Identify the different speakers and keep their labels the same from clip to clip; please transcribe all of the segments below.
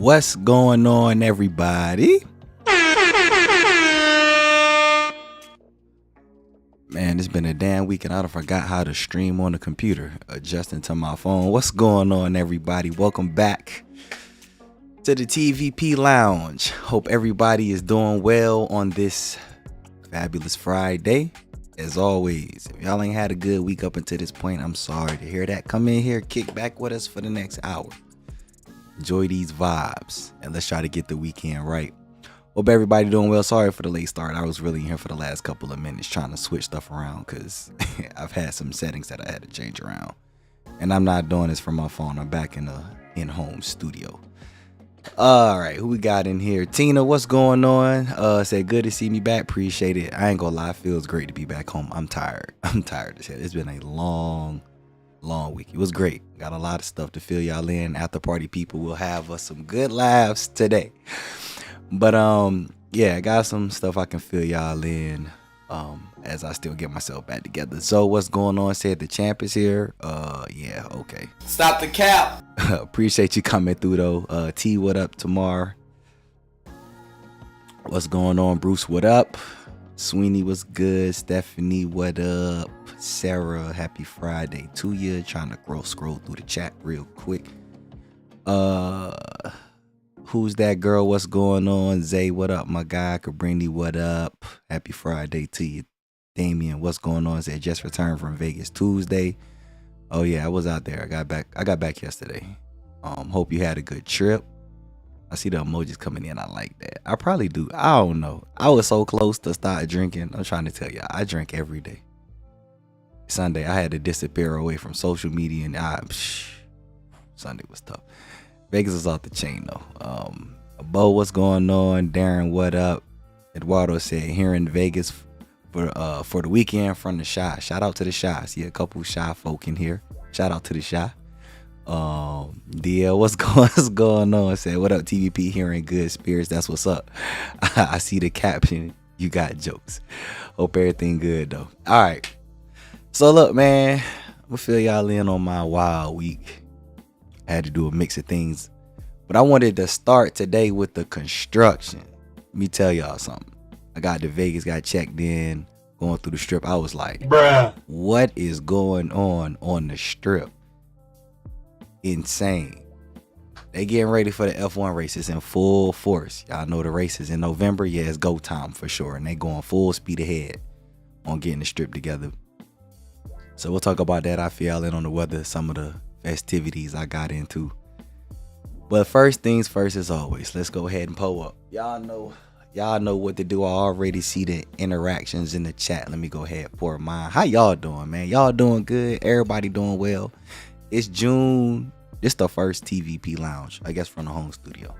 Speaker 1: What's going on, everybody? Man, it's been a damn week and I forgot how to stream on the computer, adjusting to my phone. What's going on, everybody? Welcome back to the TVP Lounge. Hope everybody is doing well on this fabulous Friday. As always, if y'all ain't had a good week up until this point, I'm sorry to hear that. Come in here, kick back with us for the next hour. Enjoy these vibes, and let's try to get the weekend right. Hope everybody doing well. Sorry for the late start. I was really in here for the last couple of minutes trying to switch stuff around because I've had some settings that I had to change around. And I'm not doing this from my phone. I'm back in the in-home studio. All right, who we got in here? Tina, what's going on? Said good to see me back. Appreciate it. I ain't gonna lie, feels great to be back home. I'm tired. I'm tired as hell. It's been a long week. It was great. Got a lot of stuff to fill y'all in. After party people will have us some good laughs today. But yeah, I got some stuff I can fill y'all in as I still get myself back together. So what's going on? Said the champ is here. Yeah, okay.
Speaker 2: Stop the cap.
Speaker 1: Appreciate you coming through though. T, what up, Tamar? What's going on, Bruce? What up? Sweeney, what's good? Stephanie, what up? Sarah, happy Friday to you. Trying to scroll through the chat real quick. Who's that girl? What's going on? Zay, what up, my guy? Cabrini, what up? Happy Friday to you. Damien, what's going on? Zay just returned from Vegas Tuesday. Oh yeah, I was out there. I got back yesterday. Hope you had a good trip. I see the emojis coming in. I like that. I probably do. I don't know. I was so close to start drinking. I'm trying to tell you, I drink every day. Sunday, I had to disappear away from social media, and Sunday was tough. Vegas was off the chain though. Bo, what's going on? Darren, what up? Eduardo said here in Vegas for the weekend from the Shy. Shout out to the Shy. See a couple Shy folk in here. Shout out to the Shy. DL, what's going on? Said what up, TVP? Here in good spirits. That's what's up. I see the caption. You got jokes. Hope everything good though. All right. So look, man, I'm gonna fill y'all in on my wild week. I had to do a mix of things, but I wanted to start today with the construction. Let me tell y'all something. I got to Vegas, got checked in, going through the strip. I was like, bruh, what is going on the strip? Insane. They getting ready for the F1 races in full force. Y'all know the races in November. Yeah, it's go time for sure. And they going full speed ahead on getting the strip together. So we'll talk about that. I feel in on the weather, some of the festivities I got into. But first things first, as always, let's go ahead and pull up. Y'all know what to do. I already see the interactions in the chat. Let me go ahead and pour mine. How y'all doing, man? Y'all doing good? Everybody doing well? It's June. This the first TVP Lounge, I guess, from the home studio.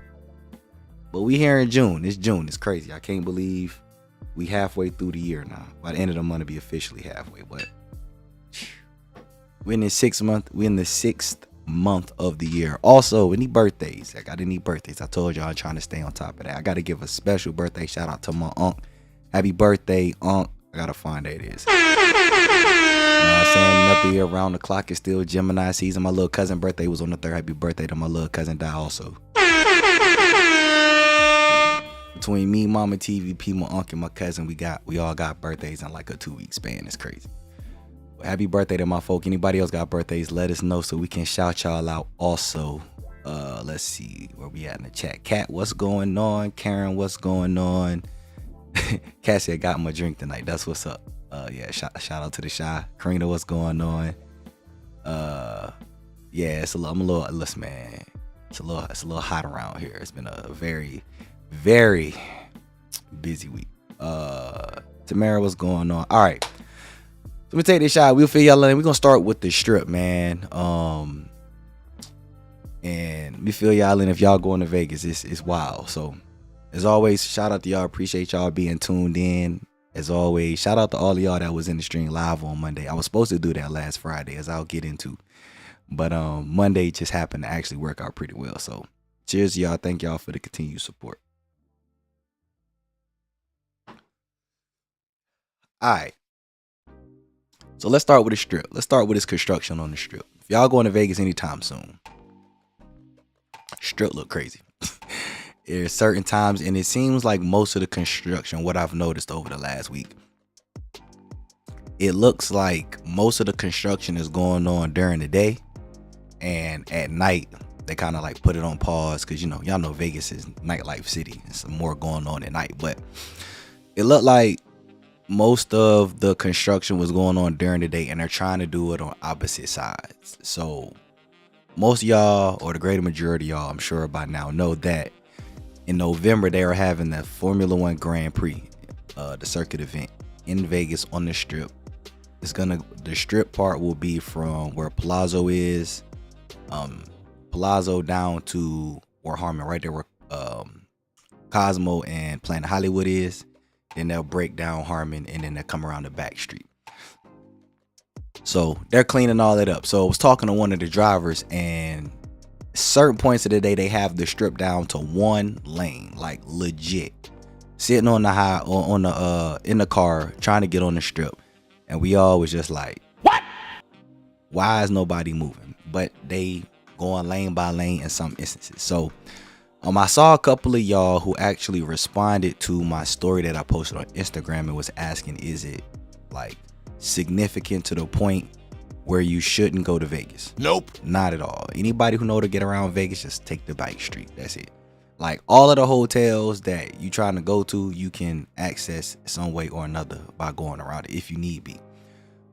Speaker 1: But we here in June. It's June. It's crazy. I can't believe we halfway through the year now. By the end of the month, it'll be officially halfway. But we're in the 6th month. We're in the 6th month of the year. Also, any birthdays? I got any birthdays? I told y'all I'm trying to stay on top of that. I got to give a special birthday shout out to my uncle. Happy birthday, uncle. I got to find that it is. You know what I'm saying? Another year around the clock is still Gemini season. My little cousin birthday was on the 3rd. Happy birthday to my little cousin Die also. Between me, mama, TVP, my uncle, and my cousin, we all got birthdays in like a 2-week span. It's crazy. Happy birthday to my folk. Anybody else got birthdays, let us know so we can shout y'all out also. Let's see where we at in the chat. Kat, what's going on? Karen, what's going on? Kat said, got my drink tonight. That's what's up. Yeah, shout out to the Shy. Karina, what's going on? Yeah, listen, man. It's a little hot around here. It's been a very, very busy week. Tamara, what's going on? All right. So let me take this shot. We'll fill y'all in. We're gonna start with the strip, man. And we fill y'all in. If y'all going to Vegas, it's wild. So as always, shout out to y'all. Appreciate y'all being tuned in. As always, shout out to all of y'all that was in the stream live on Monday. I was supposed to do that last Friday, as I'll get into. But Monday just happened to actually work out pretty well. So cheers, y'all. Thank y'all for the continued support. All right. So let's start with the strip. Let's start with this construction on the strip. If y'all going to Vegas anytime soon, strip look crazy. There's certain times, and it seems like most of the construction, what I've noticed over the last week, it looks like most of the construction is going on during the day, and at night they kind of like put it on pause because y'all know Vegas is nightlife city. There's some more going on at night, but it looked like most of the construction was going on during the day, and they're trying to do it on opposite sides. So most of y'all, or the greater majority of y'all, I'm sure by now know that in November they are having the Formula One Grand Prix, the circuit event in Vegas on the Strip. The Strip part will be from where Palazzo is, Palazzo down to where Harmon, right there where Cosmo and Planet Hollywood is. Then they'll break down Harmon, and then they'll come around the back street. So they're cleaning all that up. So I was talking to one of the drivers, and certain points of the day they have the Strip down to one lane, like legit. Sitting on the in the car trying to get on the Strip, and we all was just like, what? Why is nobody moving? But they going lane by lane in some instances. So I saw a couple of y'all who actually responded to my story that I posted on Instagram and was asking, is it like significant to the point where you shouldn't go to Vegas? Nope, not at all. Anybody who know to get around Vegas, just take the bike street. That's it. Like all of the hotels that you trying to go to, you can access some way or another by going around it if you need be.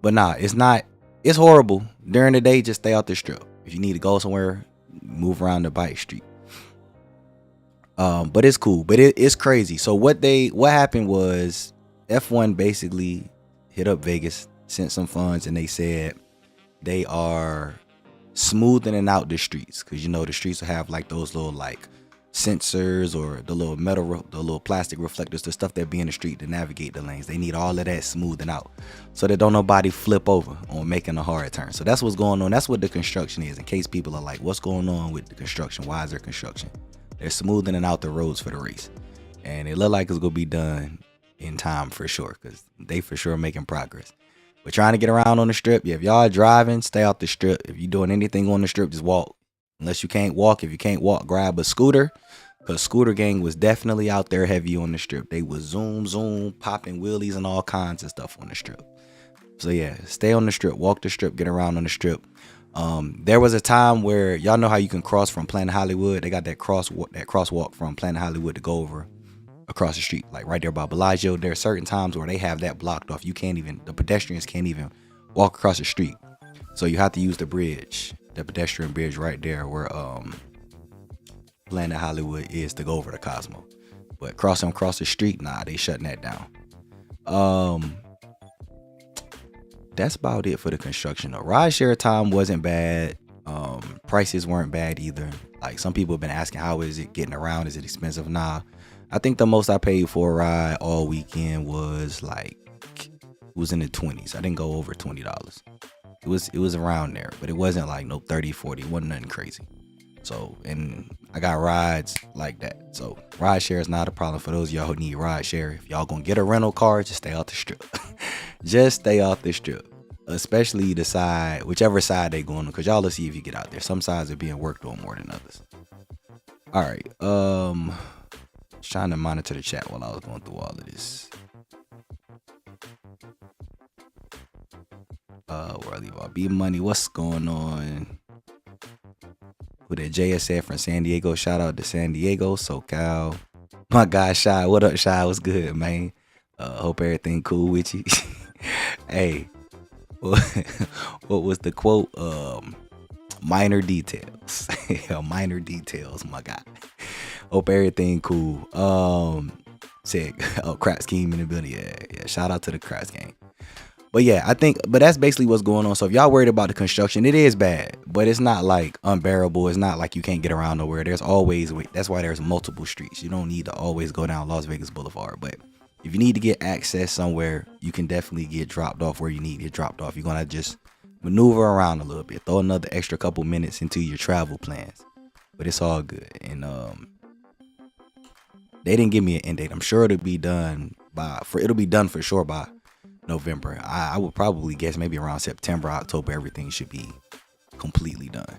Speaker 1: But nah, it's horrible. During the day, just stay out the Strip. If you need to go somewhere, move around the bike street. But it's cool. But it's crazy. So what happened was F1 basically hit up Vegas, sent some funds, and they said they are smoothing out the streets, because the streets will have like those little like sensors or the little the little plastic reflectors, the stuff that be in the street to navigate the lanes. They need all of that smoothing out so that don't nobody flip over on making a hard turn. So that's what's going on. That's what the construction is, in case people are like, what's going on with the construction? Why is there construction? They're smoothing out the roads for the race, and it look like it's gonna be done in time for sure, because they for sure making progress. We're trying to get around on the Strip. Yeah, if y'all are driving, stay out the Strip. If you're doing anything on the Strip, just walk. Unless you can't walk. If you can't walk, grab a scooter, because Scooter Gang was definitely out there heavy on the Strip. They was zoom, popping wheelies and all kinds of stuff on the Strip. So yeah, stay on the Strip, walk the Strip, get around on the Strip. There was a time where y'all know how you can cross from Planet Hollywood. They got that crosswalk from Planet Hollywood to go over across the street, like right there by Bellagio. There are certain times where they have that blocked off. The pedestrians can't even walk across the street. So you have to use the pedestrian bridge right there where Planet Hollywood is to go over to Cosmo. But crossing across the street, nah, they shutting that down. That's about it for the construction though. Rideshare time wasn't bad. Prices weren't bad either. Like some people have been asking, how is it getting around? Is it expensive? Nah. I think the most I paid for a ride all weekend was in the 20s. I didn't go over $20. It was around there, but it wasn't like no 30, 40. It wasn't nothing crazy. So, and I got rides like that. So ride share is not a problem for those of y'all who need ride share. If y'all gonna get a rental car, just stay off the Strip. Just stay off the Strip. Especially the side, whichever side they going on, because y'all will see if you get out there. Some sides are being worked on more than others. All right. Trying to monitor the chat while I was going through all of this. Where I leave all B Money. What's going on? With that JSF from San Diego. Shout out to San Diego, SoCal. My guy Shy. What up, Shy? What's good, man? Hope everything cool with you. Hey, what was the quote? Minor details. Minor details, my guy. Hope everything cool. Said, Crap Scheme in the building. Yeah. Shout out to the Crap Gang. But yeah, but that's basically what's going on. So if y'all worried about the construction, it is bad, but it's not like unbearable. It's not like you can't get around nowhere. That's why there's multiple streets. You don't need to always go down Las Vegas Boulevard. But if you need to get access somewhere, you can definitely get dropped off where you need to get dropped off. You're going to just maneuver around a little bit, throw another extra couple minutes into your travel plans, but it's all good. And they didn't give me an end date. I'm sure it'll be done for sure by November. I would probably guess maybe around September, October, everything should be completely done.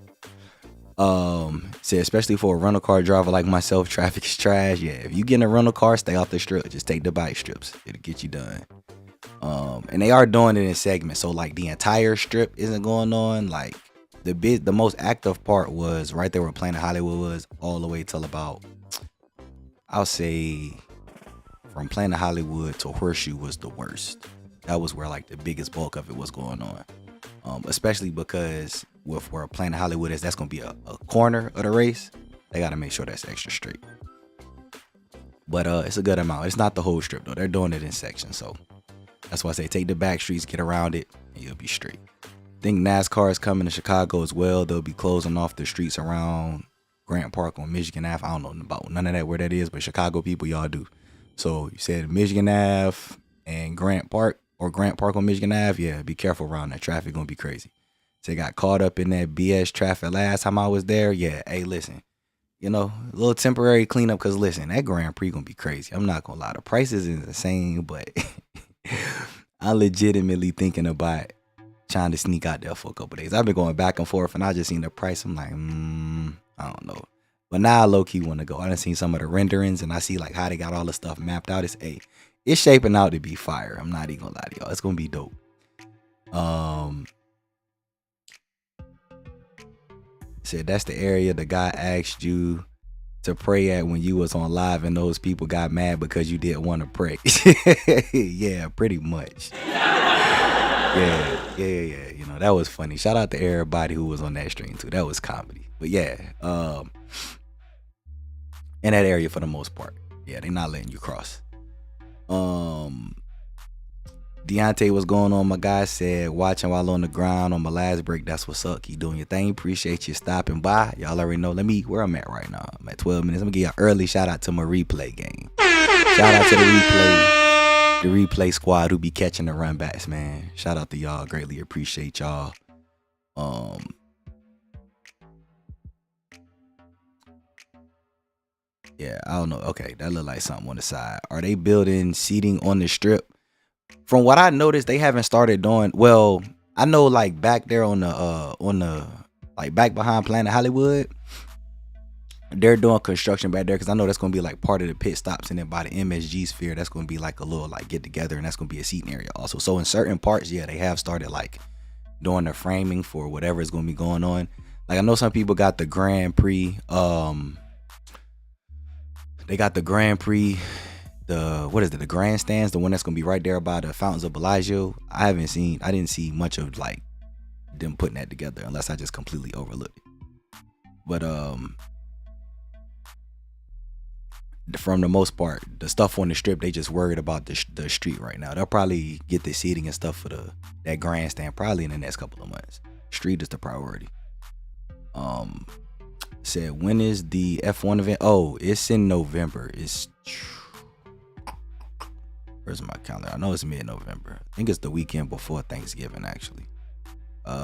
Speaker 1: Say especially for a rental car driver like myself, traffic is trash. Yeah, if you get in a rental car, stay off the strip. Just take the bike strips. It'll get you done. And they are doing it in segments. So like the entire strip isn't going on. Like the most active part was right there where Planet Hollywood was, all the way till about, I'll say, from Planet Hollywood to Horseshoe was the worst. That was where like the biggest bulk of it was going on. Especially because with where Planet Hollywood is, that's gonna be a corner of the race. They gotta make sure that's extra straight. But it's a good amount. It's not the whole strip though. They're doing it in sections, so that's why I say take the back streets, get around it, and you'll be straight. I think NASCAR is coming to Chicago as well. They'll be closing off the streets around Grant Park on Michigan Ave. I don't know about none of that where that is, but Chicago people, y'all do. So you said Michigan Ave and Grant Park, or Grant Park on Michigan Ave. Yeah, be careful around that. Traffic gonna be crazy. So they got caught up in that BS traffic last time I was there. Yeah, hey, listen, a little temporary cleanup, because listen, that Grand Prix gonna be crazy. I'm not gonna lie, the prices is insane, but I'm legitimately thinking about trying to sneak out there for a couple days. I've been going back and forth, and I just seen the price. I'm like, I don't know. But now I low-key want to go. I done seen some of the renderings, and I see like how they got all the stuff mapped out. It's shaping out to be fire. I'm not even gonna lie to y'all. It's gonna be dope. Said that's the area the guy asked you to pray at when you was on live, and those people got mad because you didn't want to pray. Yeah, pretty much. Yeah. That was funny. Shout out to everybody who was on that stream too. That was comedy. But yeah, in that area for the most part. Yeah, they not letting you cross. Deontay, what's going on? My guy said, watching while on the ground on my last break. That's what's up. Keep doing your thing. Appreciate you stopping by. Y'all already know. Where I'm at right now. I'm at 12 minutes. I'm gonna give you an early shout out to my replay game. Shout out to the replay squad who be catching the run backs, man. Shout out to y'all. Greatly appreciate y'all. Yeah, I don't know. Okay, that look like something on the side. Are they building seating on the strip? From what I noticed, they haven't started doing. Well, I know like back there on the like back behind Planet Hollywood, they're doing construction back there, because I know that's gonna be like part of the pit stops, and then by the MSG sphere, that's gonna be like a little like get together, and that's gonna be a seating area also. So in certain parts, yeah, they have started like doing the framing for whatever is gonna be going on. Like I know some people got the Grand Prix. They got the Grand Prix. The grandstands, the one that's gonna be right there by the Fountains of Bellagio. I didn't see much of like them putting that together, unless I just completely overlooked it. But from the most part, the stuff on the strip, they just worried about the street right now. They'll probably get the seating and stuff for that grandstand probably in the next couple of months. Street is the priority. Said, when is the F1 event? Oh, it's in November. Where's my calendar? I know it's mid-November. I think it's the weekend before Thanksgiving, actually.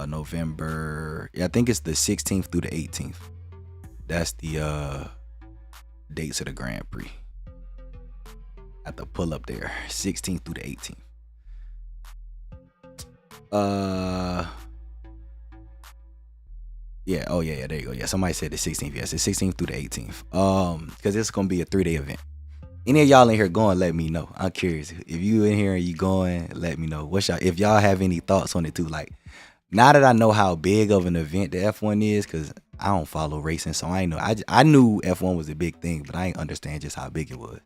Speaker 1: November. Yeah, I think it's the 16th through the 18th. That's the dates of the Grand Prix. I have to pull up there. 16th through the 18th. Yeah. Oh yeah. There you go. Yeah. Somebody said the 16th. Yes, it's 16th through the 18th. Because it's gonna be a 3-day event. Any of y'all in here going, let me know. I'm curious. If you in here and you going, let me know. If y'all have any thoughts on it too. Like, now that I know how big of an event the F1 is, because I don't follow racing, so I ain't know. I knew F1 was a big thing, but I ain't understand just how big it was.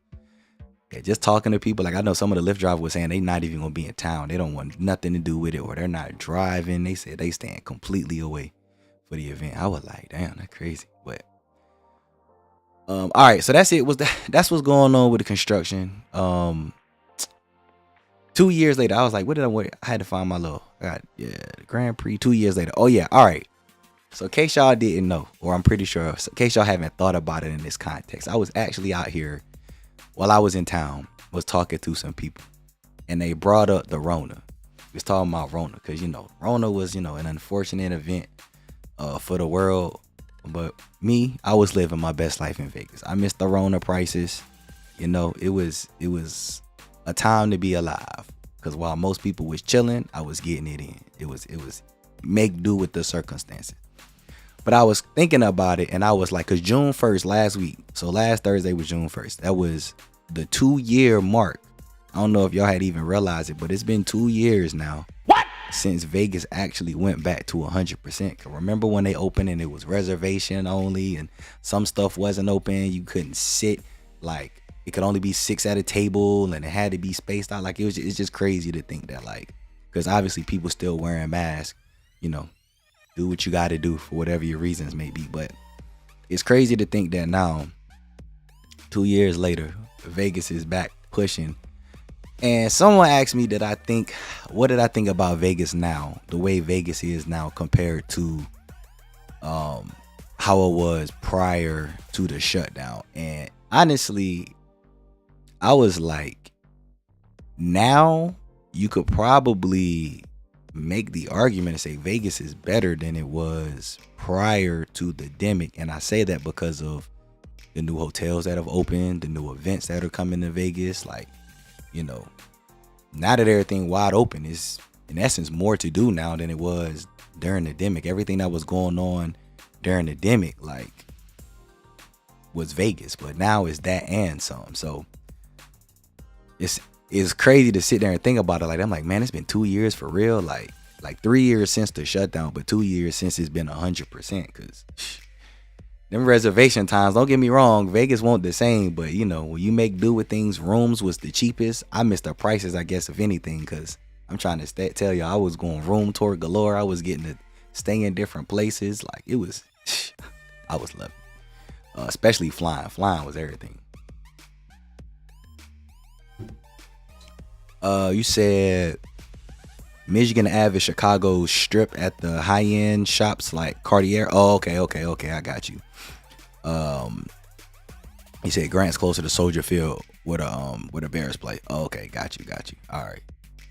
Speaker 1: Yeah, just talking to people, like I know some of the Lyft drivers were saying they not even gonna be in town. They don't want nothing to do with it, or they're not driving. They said they stand completely away for the event. I was like, damn, that's crazy. But all right, so that's it. That's what's going on with the construction. 2 years later, I was like, what did I wait? I had to find my the Grand Prix 2 years later. Oh yeah, all right. So in case y'all didn't know, or I'm pretty sure, in case y'all haven't thought about it in this context, I was actually out here while I was in town, was talking to some people, and they brought up the Rona. We was talking about Rona, because Rona was an unfortunate event for the world. But me, I was living my best life in Vegas. I missed the Rona prices. It was a time to be alive. Because while most people was chilling, I was getting it in. It was make do with the circumstances. But I was thinking about it, and I was like, cause June 1st last week, so last Thursday was June 1st. That was the 2-year mark. I don't know if y'all had even realized it, but it's been 2 years now. What? Since Vegas actually went back to 100%. Remember when they opened and it was reservation only, and some stuff wasn't open. You couldn't sit, like it could only be 6 at a table, and it had to be spaced out. Like it's just crazy to think that, like, because obviously people still wearing masks, you know. Do what you got to do for whatever your reasons may be. But it's crazy to think that now, 2 years later, Vegas is back pushing. And someone asked me, what did I think about Vegas now? The way Vegas is now compared to how it was prior to the shutdown. And honestly, I was like, now you could probably make the argument and say Vegas is better than it was prior to the demic. And I say that because of the new hotels that have opened, the new events that are coming to Vegas. Like, you know, now that everything wide open, is in essence more to do now than it was during the demic. Everything that was going on during the demic, like, was Vegas, but now it's that and some. So it's crazy to sit there and think about it. Like, I'm like, man, it's been 2 years for real. Like 3 years since the shutdown, but 2 years since it's been 100%. Cause them reservation times, don't get me wrong, Vegas won't the same, but you know, when you make do with things, rooms was the cheapest. I missed the prices, I guess, if anything, cause I'm trying to tell you, I was going room tour galore. I was getting to stay in different places. Like, it was, I was loving it. Especially flying. Flying was everything. You said Michigan Ave, Chicago Strip at the high-end shops like Cartier. Oh, okay, I got you. You said Grant's closer to Soldier Field where the Bears play. Oh, okay, got you. All right.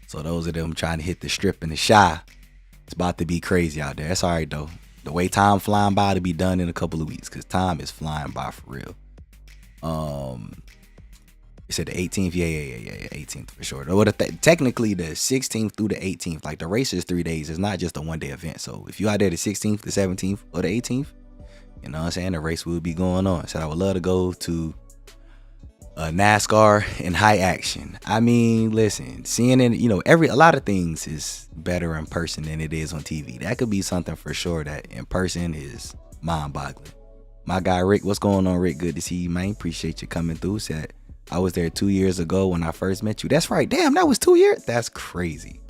Speaker 1: So those of them trying to hit the Strip and the Chi, it's about to be crazy out there. That's all right though. The way time flying by, to be done in a couple of weeks, because time is flying by for real. You said the 18th, yeah, 18th for sure. Well, technically the 16th through the 18th, like the race is 3 days. It's not just a 1 day event. So if you out there the 16th, the 17th, or the 18th, you know what I'm saying, the race will be going on. So I would love to go to NASCAR in high action. I mean, listen, seeing it, you know, a lot of things is better in person than it is on TV. That could be something for sure, that in person is mind-boggling. My guy Rick, what's going on, Rick? Good to see you, man. Appreciate you coming through. Said I was there 2 years ago when I first met you. That's right. Damn, that was 2 years. That's crazy.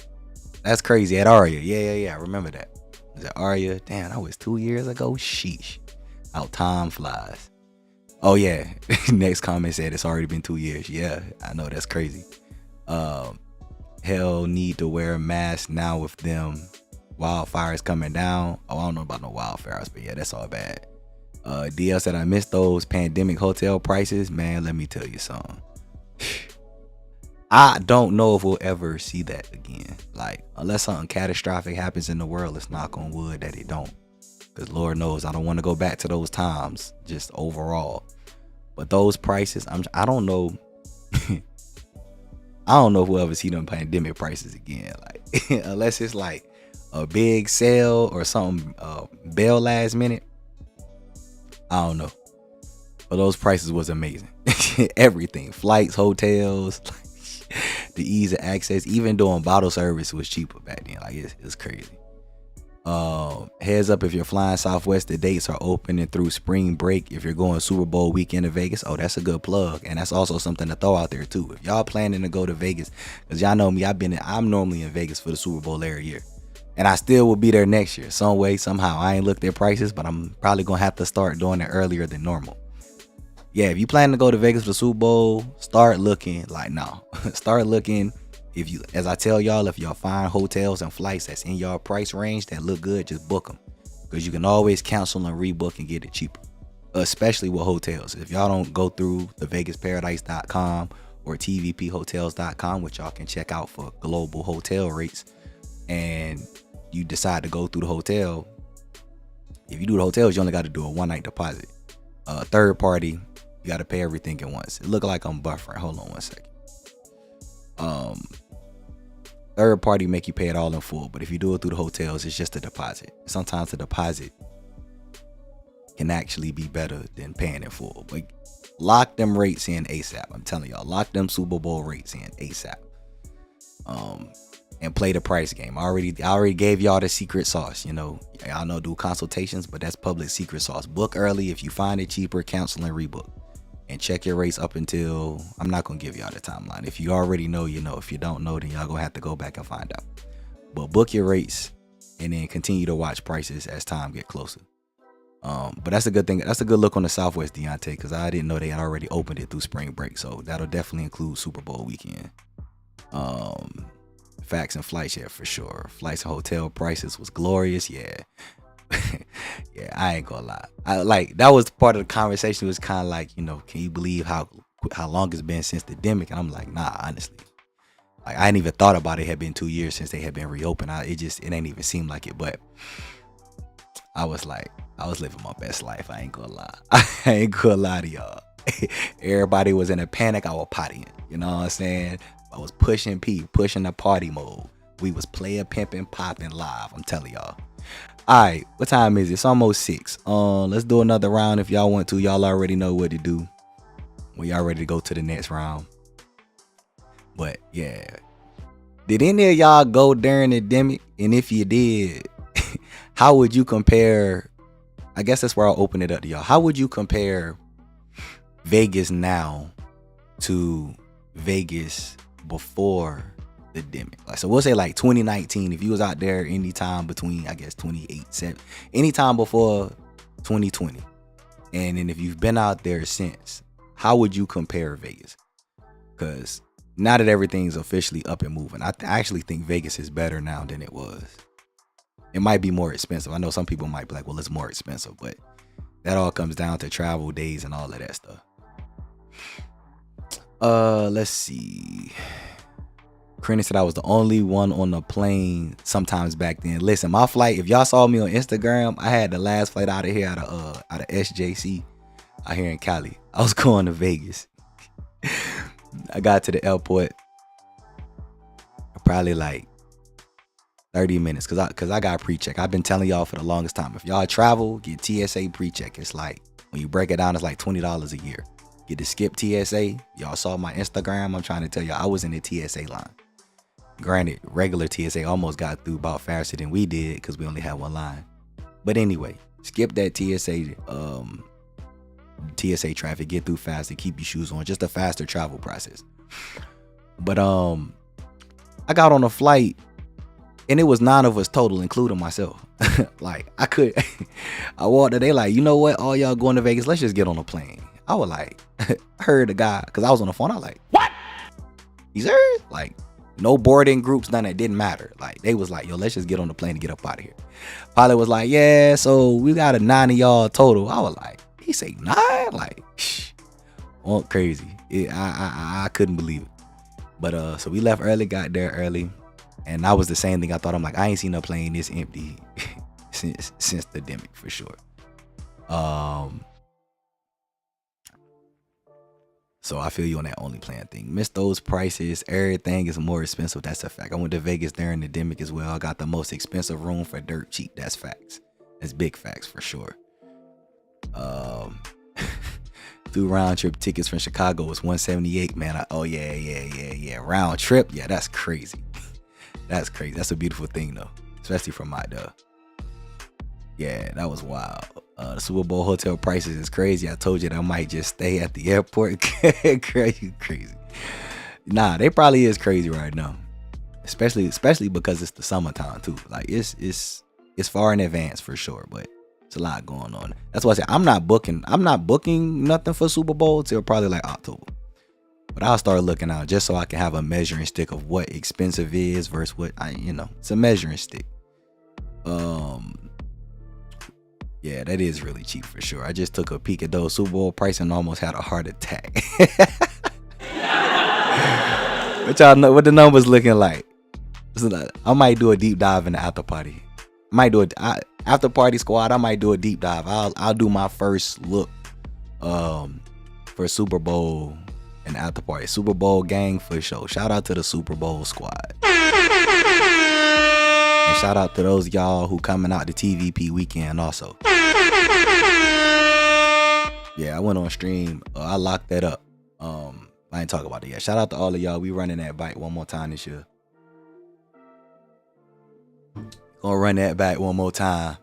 Speaker 1: That's crazy. At Aria. Yeah. I remember that. Was at Aria. Damn, that was 2 years ago. Sheesh. How time flies. Oh yeah. Next comment said it's already been 2 years. Yeah, I know, that's crazy. Hell need to wear a mask now with them wildfires coming down. Oh, I don't know about no wildfires, but yeah, that's all bad. DL said I missed those pandemic hotel prices. Man, let me tell you something. I don't know if we'll ever see that again. Like, unless something catastrophic happens in the world, let's knock on wood that it don't. Because Lord knows I don't want to go back to those times, just overall. But those prices, I don't know. I don't know if we'll ever see them pandemic prices again. Like, unless it's like a big sale or something, bail last minute. I don't know. But those prices was amazing. Everything, flights, hotels, the ease of access, even doing bottle service was cheaper back then. Like, it's crazy. Heads up, if you're flying Southwest, the dates are opening through spring break. If you're going Super Bowl weekend to Vegas, oh, that's a good plug. And that's also something to throw out there too. If y'all planning to go to Vegas, because y'all know me, I'm normally in Vegas for the Super Bowl every year, and I still will be there next year some way, somehow. I ain't looked at prices, but I'm probably gonna have to start doing it earlier than normal. Yeah, if you plan to go to Vegas for the Super Bowl, start looking. Like, no. Start looking. If you, as I tell y'all, if y'all find hotels and flights that's in y'all price range that look good, just book them, because you can always cancel and rebook and get it cheaper, especially with hotels. If y'all don't go through the vegasparadise.com or tvphotels.com, which y'all can check out for global hotel rates, and you decide to go through the hotel, if you do the hotels, you only got to do a one night deposit. Third party, you got to pay everything at once. It look like I'm buffering. Hold on one second. Third party make you pay it all in full, but if you do it through the hotels, it's just a deposit. Sometimes the deposit can actually be better than paying in full. But lock them rates in ASAP. I'm telling y'all, lock them Super Bowl rates in ASAP. And play the price game. I already gave y'all the secret sauce. Y'all know do consultations, but that's public secret sauce. Book early. If you find it cheaper, cancel and rebook. And check your rates up until, I'm not gonna give y'all the timeline. If you already know, you know. If you don't know, then y'all gonna have to go back and find out. But book your rates and then continue to watch prices as time get closer. But that's a good thing. That's a good look on the Southwest, Deontay, because I didn't know they had already opened it through spring break. So that'll definitely include Super Bowl weekend. Facts and flights, yeah, for sure. Flights and hotel prices was glorious, yeah. Yeah, I ain't gonna lie. That was part of the conversation. It was kind of like, can you believe how long it's been since the demic? And I'm like, nah, honestly. Like, I ain't even thought about it. It had been 2 years since they had been reopened. It ain't even seemed like it. But I was living my best life. I ain't gonna lie. I ain't gonna lie to y'all. Everybody was in a panic. I was partying. You know what I'm saying? I was pushing the party mode. We was player pimping, popping live. I'm telling y'all. All right, what time is it? It's almost 6. Let's do another round if y'all want to. Y'all already know what to do when y'all ready to go to the next round. But yeah, did any of y'all go during the demic? And if you did, how would you compare? I guess that's where I'll open it up to y'all. How would you compare Vegas now to Vegas before the demic? So we'll say 2019. If you was out there anytime between, I guess 28, anytime before 2020, and then if you've been out there since, how would you compare Vegas? Because now that everything's officially up and moving, I actually think Vegas is better now than it was. It might be more expensive. I know some people might be like, well, it's more expensive, but that all comes down to travel days and all of that stuff. Let's see. Corinne said I was the only one on the plane sometimes back then. Listen, my flight, if y'all saw me on Instagram, I had the last flight out of here out of SJC out here in Cali. I was going to Vegas. I got to the airport probably 30 minutes because I got pre-check. I've been telling y'all for the longest time, if y'all travel, get TSA pre-check. It's when you break it down, it's $20 a year. Get to skip TSA. Y'all saw my Instagram. I'm trying to tell you, I was in the TSA line. Granted, regular TSA almost got through about faster than we did because we only had one line. But anyway, skip that TSA traffic, get through faster, keep your shoes on, just a faster travel process. But I got on a flight and it was 9 of us total, including myself. I walked there, they you know what, all y'all going to Vegas, let's just get on a plane. I was I heard the guy, because I was on the phone, I was like, what? He's serious? No boarding groups, none, that didn't matter. They was yo, let's just get on the plane and get up out of here. Pilot was yeah, so we got a 9 of y'all total. I was he say 9? Crazy. I couldn't believe it. But so we left early, got there early, and that was the same thing. I thought, I ain't seen a plane this empty since the demic for sure. So I feel you on that only plan thing. Miss those prices. Everything is more expensive. That's a fact. I went to Vegas during the demic as well. I got the most expensive room for dirt cheap. That's facts. That's big facts for sure. Through round trip tickets from Chicago was $178, man. Yeah. Round trip. Yeah, that's crazy. That's crazy. That's a beautiful thing though. Especially from out there. Yeah, that was wild. The Super Bowl hotel prices is crazy. I told you that I might just stay at the airport. Crazy. Nah, they probably is crazy right now. Especially because it's the summertime too. It's far in advance for sure, but it's a lot going on. That's why I said I'm not booking nothing for Super Bowl till probably October. But I'll start looking out just so I can have a measuring stick of what expensive is versus what it's a measuring stick. Yeah, that is really cheap for sure. I just took a peek at those Super Bowl prices and almost had a heart attack. But y'all know what the numbers looking like. So I might do a deep dive in the after party. I might do after party squad. I might do a deep dive. I'll do my first look for Super Bowl and after party. Super Bowl gang for sure. Shout out to the Super Bowl squad. And shout out to those y'all who coming out the TVP weekend also. Yeah, I went on stream. I locked that up. I ain't talk about it yet. Shout out to all of y'all. We running that back one more time this year. Gonna run that back one more time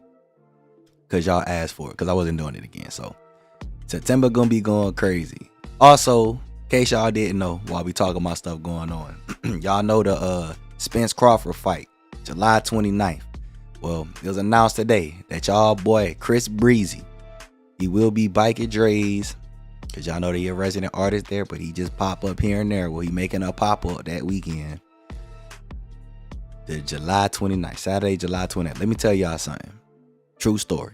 Speaker 1: because y'all asked for it, because I wasn't doing it again. So September gonna be going crazy. Also, in case y'all didn't know, while we talking about stuff going on, y'all know the Spence Crawford fight, July 29th. Well, it was announced today that y'all boy Chris Breezy, he will be biking Dre's, because y'all know that he a resident artist there, but he just pop up here and there. Well, he making a pop up that weekend. The July 29th, Saturday, July 29th. Let me tell y'all something. True story.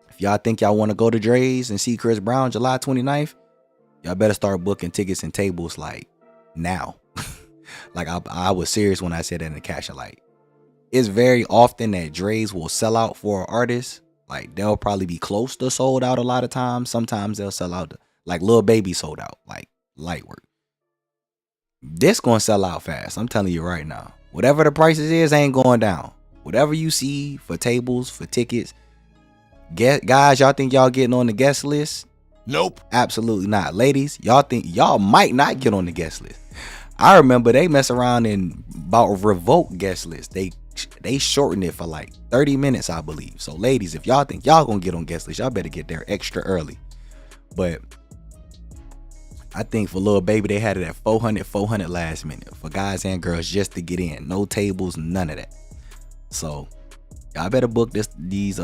Speaker 1: If y'all think y'all want to go to Dre's and see Chris Brown July 29th, y'all better start booking tickets and tables like now. Like I was serious when I said that in the caption. Like, it's very often that Dre's will sell out for an artist. Like, they'll probably be close to sold out a lot of times. Sometimes they'll sell out. Like, Lil Baby sold out. Like, light work. This gonna sell out fast. I'm telling you right now. Whatever the prices is ain't going down. Whatever you see for tables, for tickets. Guys, y'all think y'all getting on the guest list? Nope. Absolutely not. Ladies, y'all think y'all might not get on the guest list. I remember they mess around and about revoke guest list. They shortened it for like 30 minutes, I believe. So ladies, if y'all think y'all gonna get on guest list, y'all better get there extra early. But I think for Lil Baby, they had it at 400 last minute for guys and girls just to get in. No tables, none of that. So y'all better book these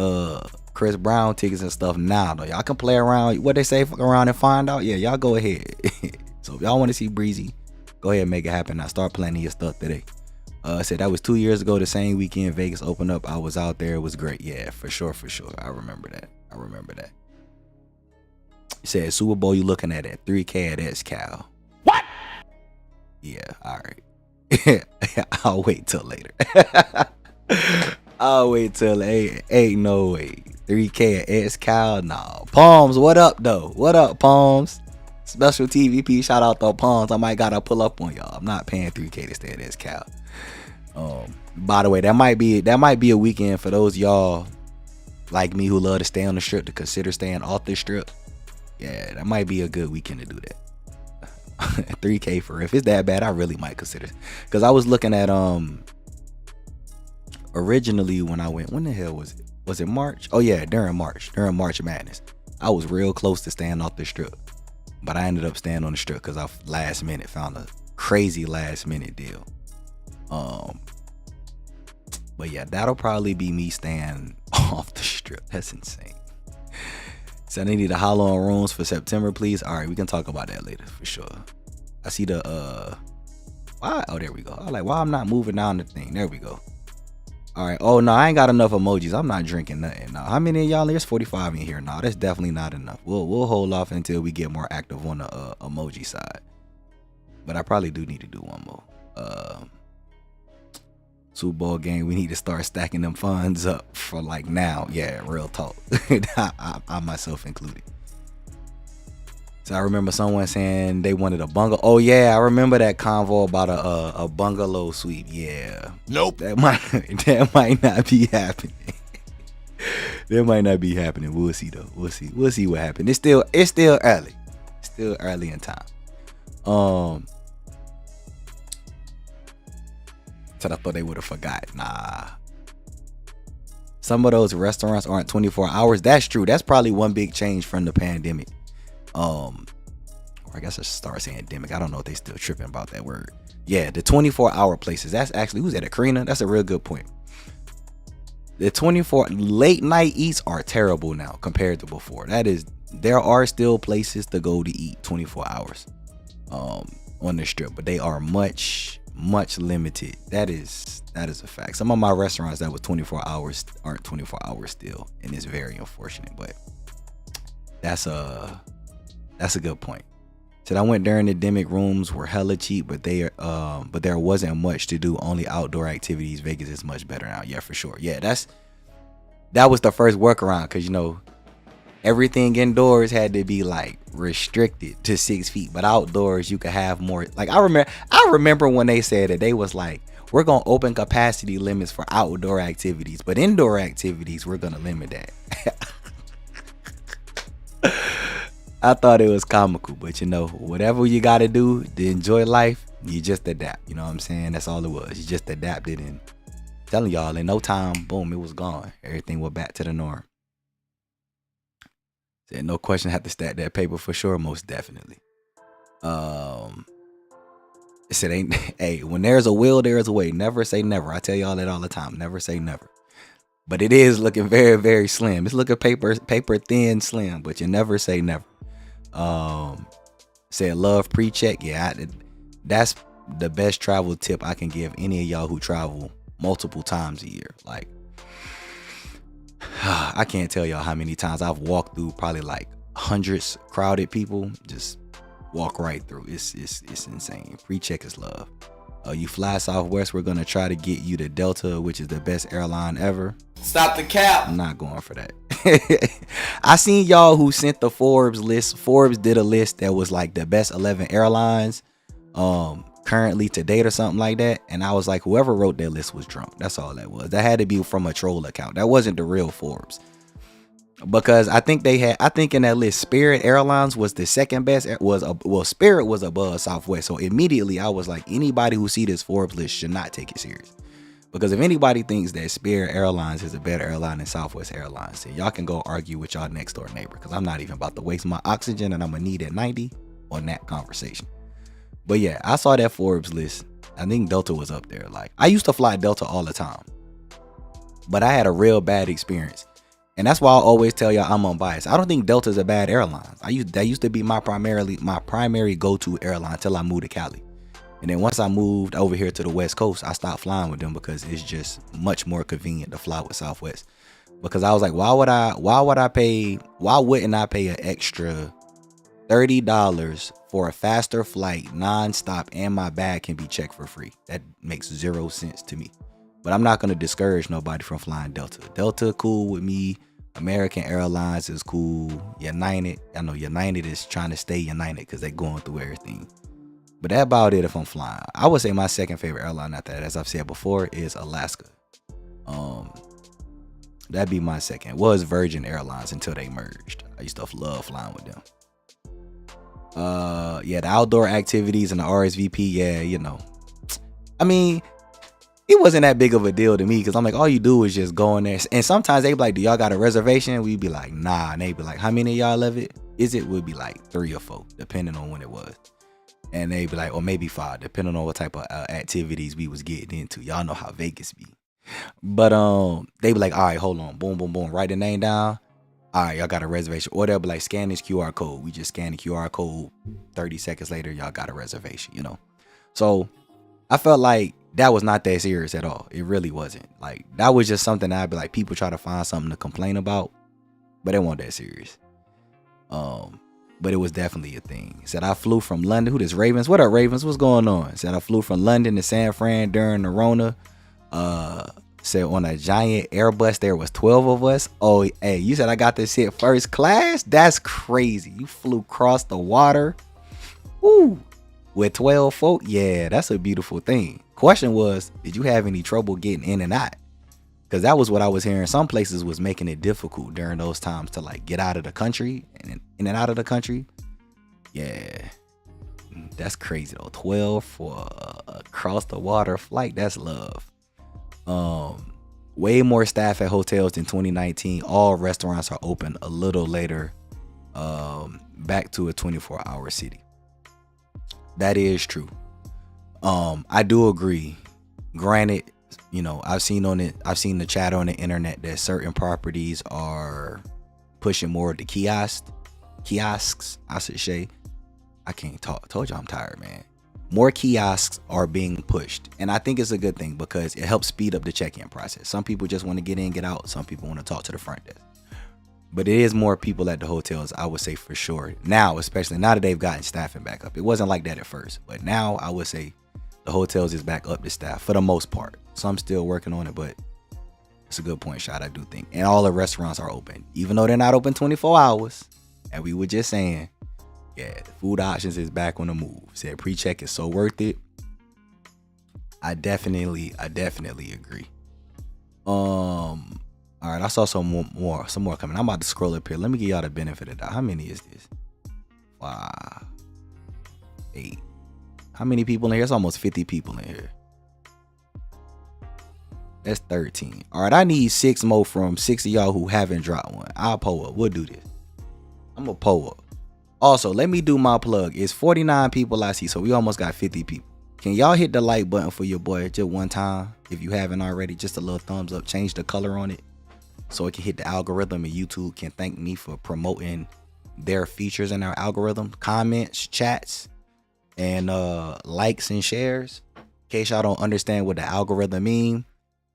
Speaker 1: Chris Brown tickets and stuff now though. Y'all can play around. What they say, fuck around and find out. Yeah, y'all go ahead. So if y'all want to see Breezy, go ahead and make it happen. Now start planning your stuff today. I said that was 2 years ago, the same weekend Vegas opened up. I was out there. It was great. Yeah, for sure. I remember that. You said Super Bowl, you looking at 3K at S-Cal. What? Yeah, all right. I'll wait till later. Ain't no way. 3K at S-Cal? Nah. Palms, what up though? What up, Palms? Special TVP, shout out to Palms. I might gotta pull up on y'all. I'm not paying 3K to stay at S-Cal. By the way, that might be a weekend for those y'all like me who love to stay on the strip to consider staying off the strip. Yeah, that might be a good weekend to do that. 3K for if it's that bad, I really might consider. Because I was looking at originally when I went, when the hell was it? Was it March? Oh yeah, during March Madness. I was real close to staying off the strip, but I ended up staying on the strip because I last minute found a crazy last minute deal. But yeah, that'll probably be me staying off the strip. That's insane. So they need to holler on rooms for September, please. All right, we can talk about that later for sure. I see the why? Oh, there we go. I'm like, why I'm not moving down the thing? There we go. All right. Oh no, I ain't got enough emojis. I'm not drinking nothing. No. How many of y'all? There's 45 in here. No, that's definitely not enough. We'll hold off until we get more active on the emoji side. But I probably do need to do one more. Super Bowl game, we need to start stacking them funds up for like now. Yeah, real talk. I myself included. So I remember someone saying they wanted a bungalow. Oh yeah, I remember that convo about a bungalow suite. Yeah. Nope. That might not be happening. That might not be happening. We'll see though. We'll see what happens. It's still early. Still early in time. Said I thought they would have forgot. Nah. Some of those restaurants aren't 24 hours. That's true. That's probably one big change from the pandemic. Or I guess I should start saying demic. I don't know if they still tripping about that word. Yeah, the 24-hour places. That's actually, who's that? Karina? That's a real good point. The 24 late night eats are terrible now compared to before. There are still places to go to eat 24 hours on the strip, but they are much limited. That is a fact. Some of my restaurants that was 24 hours aren't 24 hours still, and it's very unfortunate, but that's a good point. Said I went during the demic, rooms were hella cheap, but there wasn't much to do, only outdoor activities. Vegas is much better now. Yeah, for sure. Yeah, that was the first workaround, because everything indoors had to be like restricted to 6 feet, but outdoors you could have more. Like I remember when they said that they was like, we're gonna open capacity limits for outdoor activities, but indoor activities we're gonna limit that. I thought it was comical, but whatever you got to do to enjoy life, you just adapt. You know what I'm saying? That's all it was. You just adapted, and telling y'all in no time, boom, it was gone. Everything went back to the norm. Said no question, have to stack that paper for sure, most definitely. Um, it said ain't hey, when there's a will, there is a way. Never say never. I tell y'all that all the time. Never say never. But it is looking very, very slim. It's looking paper thin, slim. But you never say never. Said love pre-check. Yeah, that's the best travel tip I can give any of y'all who travel multiple times a year. Like, I can't tell y'all how many times I've walked through probably like hundreds crowded people. Just walk right through. It's insane. Pre-check is love. You fly Southwest, we're gonna try to get you to Delta, which is the best airline ever.
Speaker 2: Stop the cap.
Speaker 1: I'm not going for that. I seen y'all who sent the Forbes list. Forbes did a list that was like the best 11 airlines currently to date or something like that. And I was like, whoever wrote that list was drunk. That's all that was. That had to be from a troll account. That wasn't the real Forbes. Because I think in that list, Spirit Airlines was the second best. Spirit was above Southwest. So immediately I was like, anybody who see this Forbes list should not take it serious. Because if anybody thinks that Spirit Airlines is a better airline than Southwest Airlines, then y'all can go argue with y'all next door neighbor. Because I'm not even about to waste my oxygen and I'm gonna need at 90 on that conversation. But yeah, I saw that Forbes list. I think Delta was up there. Like, I used to fly Delta all the time, but I had a real bad experience. And that's why I always tell y'all I'm unbiased. I don't think Delta's a bad airline. That used to be my primary go-to airline until I moved to Cali. And then once I moved over here to the West Coast, I stopped flying with them because it's just much more convenient to fly with Southwest. Because I was like, why wouldn't I pay an extra $30 for a faster flight nonstop and my bag can be checked for free? That makes zero sense to me. But I'm not going to discourage nobody from flying Delta. Delta cool with me. American Airlines is cool. United, I know United is trying to stay United because they're going through everything. But that's about it if I'm flying. I would say my second favorite airline after that, as I've said before, is Alaska. That'd be my second. It was Virgin Airlines until they merged. I used to love flying with them. The outdoor activities and the RSVP, I mean, it wasn't that big of a deal to me because I'm like, all you do is just go in there. And sometimes they be like, do y'all got a reservation? We'd be like, nah. And they'd be like, how many of y'all love it? Would be like 3 or 4, depending on when it was. And they'd be like, or maybe 5, depending on what type of activities we was getting into. Y'all know how Vegas be. But they be like, all right, hold on. Boom, boom, boom. Write the name down. All right, y'all got a reservation. Or they'll be like, scan this QR code. We just scan the QR code. 30 seconds later, y'all got a reservation, So I felt like that was not that serious at all. It really wasn't. Like, that was just something that I'd be like, people try to find something to complain about, but it wasn't that serious. But it was definitely a thing. Said I flew from London. Who this? Ravens? What up, Ravens? What's going on? Said I flew from London to San Fran during the Rona. Said on a giant Airbus there was 12 of us. Oh, hey, you said I got this shit first class? That's crazy. You flew across the water. Woo. With 12 folk? Yeah, that's a beautiful thing. Question was, did you have any trouble getting in and out? Because that was what I was hearing. Some places was making it difficult during those times to like get out of the country and in and out of the country. Yeah, that's crazy though. 12 for across the water flight. That's love. Way more staff at hotels than 2019. All restaurants are open a little later. Back to a 24-hour city. That is true. I do agree. Granted, I've seen the chat on the internet that certain properties are pushing more of the kiosks, I should say. I can't talk. Told you I'm tired, man. More kiosks are being pushed. And I think it's a good thing because it helps speed up the check-in process. Some people just want to get in, get out. Some people want to talk to the front desk. But it is more people at the hotels, I would say, for sure. Now, especially now that they've gotten staffing back up. It wasn't like that at first. But now I would say the hotels is back up to staff for the most part. Some still working on it, but it's a good point, Shot, I do think. And all the restaurants are open, even though they're not open 24 hours. And we were just saying, yeah, the food options is back on the move. Said pre-check is so worth it. I definitely agree. All right, I saw some more coming. I'm about to scroll up here. Let me give y'all the benefit of that. How many is this? 5, 8. How many people in here? It's almost 50 people in here. That's 13. All right, I need 6 more from 6 of y'all who haven't dropped one. I'll pull up. We'll do this. I'm gonna pull up. Also, let me do my plug. It's 49 people I see, so we almost got 50 people. Can y'all hit the like button for your boy just one time if you haven't already? Just a little thumbs up. Change the color on it so it can hit the algorithm, and YouTube can thank me for promoting their features in their algorithm. Comments, chats, and likes and shares. In case y'all don't understand what the algorithm mean,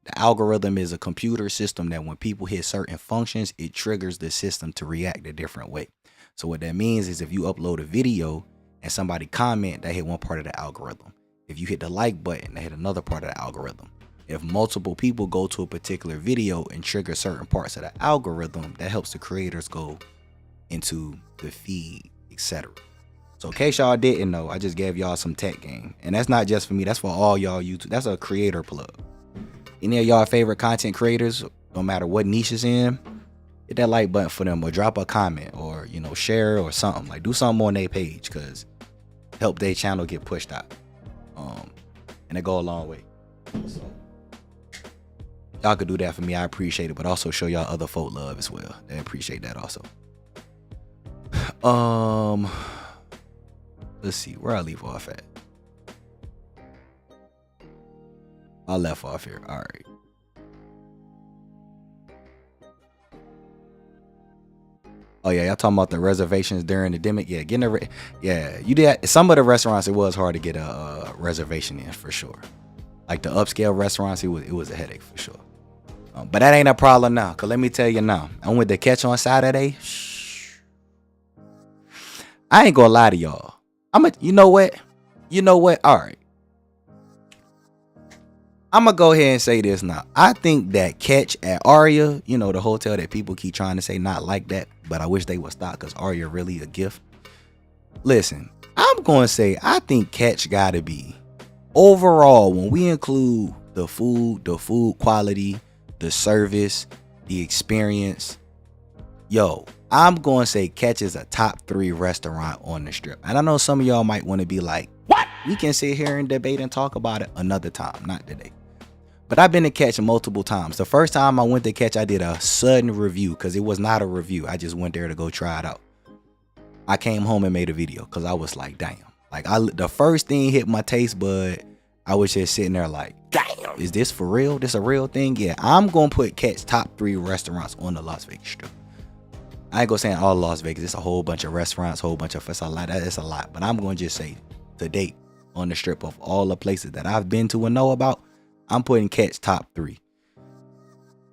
Speaker 1: the algorithm is a computer system that when people hit certain functions, it triggers the system to react a different way. So what that means is if you upload a video and somebody comment, they hit one part of the algorithm. If you hit the like button, they hit another part of the algorithm. If multiple people go to a particular video and trigger certain parts of the algorithm, that helps the creators go into the feed, etc. So in case y'all didn't know, I just gave y'all some tech game. And that's not just for me, that's for all y'all YouTube. That's a creator plug. Any of y'all favorite content creators, no matter what niche is in, hit that like button for them, or drop a comment, or share or something. Like, do something on their page, because help their channel get pushed out. And it go a long way. So y'all could do that for me. I appreciate it, but also show y'all other folk love as well. I appreciate that also. Let's see where I leave off at. I left off here. All right. Oh yeah, y'all talking about the reservations during the demic? Yeah, you did. Some of the restaurants, it was hard to get a reservation in for sure. Like the upscale restaurants, it was a headache for sure. But that ain't a problem now. Cause let me tell you now, I went to catch on Saturday. I ain't gonna lie to y'all. You know what? All right. I'm gonna go ahead and say this now. I think that catch at Aria, the hotel that people keep trying to say not like that, but I wish they would stop because Aria really a gift. Listen, I'm gonna say I think catch gotta be overall, when we include the food quality, the service, the experience. I'm gonna say catch is a top 3 restaurant on the strip. And I know some of y'all might want to be like, what? We can sit here and debate and talk about it another time, not today. But I've been to catch multiple times. The first time I went to catch, I did a sudden review because it was not a review. I just went there to go try it out. I came home and made a video because I was like, damn. Like the first thing hit my taste bud. I was just sitting there like, damn, is this for real? This a real thing? Yeah, I'm going to put catch top 3 restaurants on the Las Vegas Strip. I ain't gonna say all Las Vegas. It's a whole bunch of restaurants, whole bunch of facilities. It's a lot. But I'm going to just say to date on the strip of all the places that I've been to and know about, I'm putting catch top 3.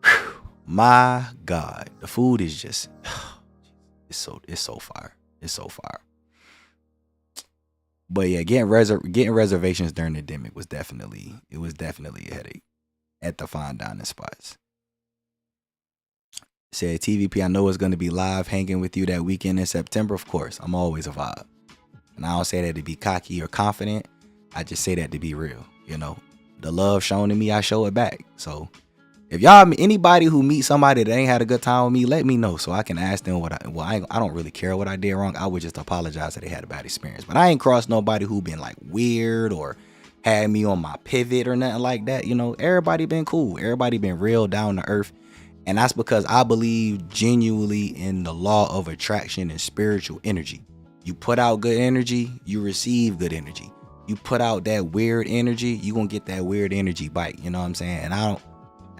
Speaker 1: Whew, my God, the food is just it's so fire. It's so fire. But yeah, getting reservations during the demic was definitely a headache at the fine dining spots. Said TVP, I know it's gonna be live hanging with you that weekend in September. Of course, I'm always a vibe. And I don't say that to be cocky or confident. I just say that to be real. The love shown to me, I show it back. So if anybody who meets somebody that ain't had a good time with me, let me know so I can ask them I don't really care what I did wrong. I would just apologize that they had a bad experience. But I ain't crossed nobody who been like weird or had me on my pivot or nothing like that. Everybody been cool. Everybody been real down to earth. And that's because I believe genuinely in the law of attraction and spiritual energy. You put out good energy, you receive good energy. You put out that weird energy, you gonna get that weird energy back. You know what I'm saying? And that's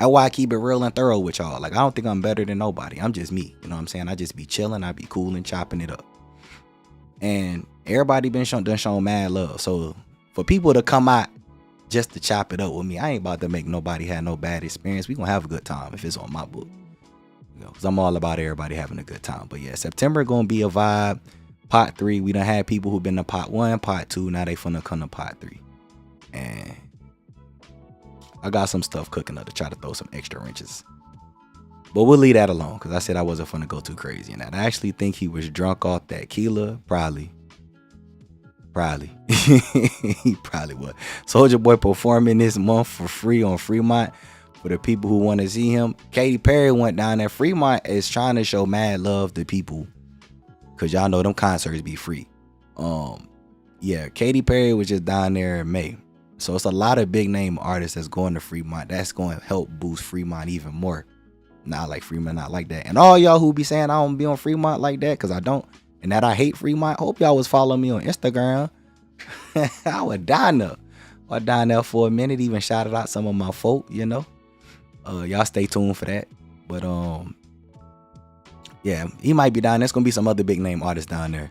Speaker 1: why I keep it real and thorough with y'all. Like, I don't think I'm better than nobody. I'm just me. You know what I'm saying? I just be chilling. I be cool and chopping it up. And everybody done shown mad love. So for people to come out just to chop it up with me, I ain't about to make nobody have no bad experience. We gonna have a good time if it's on my book. Because I'm all about everybody having a good time. But yeah, September gonna be a vibe. Part 3, we done had people who been to part 1, part 2. Now they finna come to part 3. And I got some stuff cooking up to try to throw some extra wrenches. But we'll leave that alone because I said I wasn't finna go too crazy. And I actually think he was drunk off that Keela. Probably. He probably was. Soulja Boy performing this month for free on Fremont for the people who want to see him. Katy Perry went down there. Fremont is trying to show mad love to people cause y'all know them concerts be free. Yeah, Katy Perry was just down there in May. So it's a lot of big name artists that's going to Fremont. That's going to help boost Fremont even more. Not like Fremont, not like that. And all y'all who be saying I don't be on Fremont like that, cause I don't, and that I hate Fremont, hope y'all was following me on Instagram. I was down there. I was down there for a minute, even shouted out some of my folk, you know. Y'all stay tuned for that. But yeah, he might be down. There's gonna be some other big name artists down there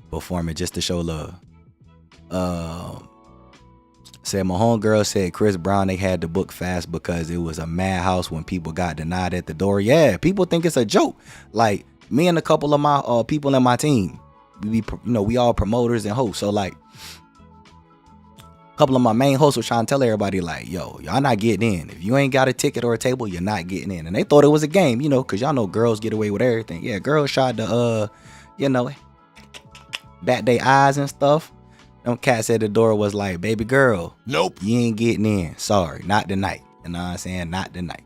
Speaker 1: performing just to show love. Said my homegirl said Chris Brown, they had to book fast because it was a madhouse when people got denied at the door. Yeah, people think it's a joke. Like me and a couple of my people in my team, we all promoters and hosts. So like a couple of my main hosts were trying to tell everybody like, yo, y'all not getting in. If you ain't got a ticket or a table, you're not getting in. And they thought it was a game, cause y'all know girls get away with everything. Yeah, girls tried to bat their eyes and stuff. Them cats at the door was like, baby girl, nope, you ain't getting in. Sorry, not tonight. You know what I'm saying? Not tonight.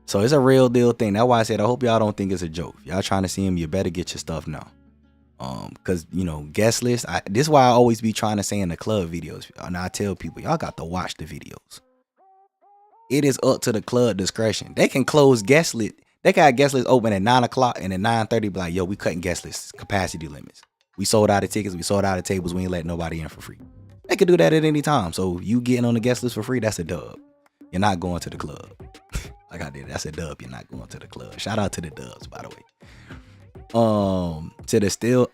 Speaker 1: So it's a real deal thing. That's why I said I hope y'all don't think it's a joke. If y'all trying to see him, you better get your stuff now. Cause guest list. This is why I always be trying to say in the club videos. And I tell people, y'all got to watch the videos. It is up to the club discretion. They can close guest list. They got guest list open at 9:00 and at 9:30 be like, yo, we cutting guest lists, capacity limits. We sold out of tickets. We sold out of tables. We ain't letting nobody in for free. They could do that at any time. So you getting on the guest list for free, that's a dub. You're not going to the club. Like I did. That's a dub. You're not going to the club. Shout out to the dubs, by the way. To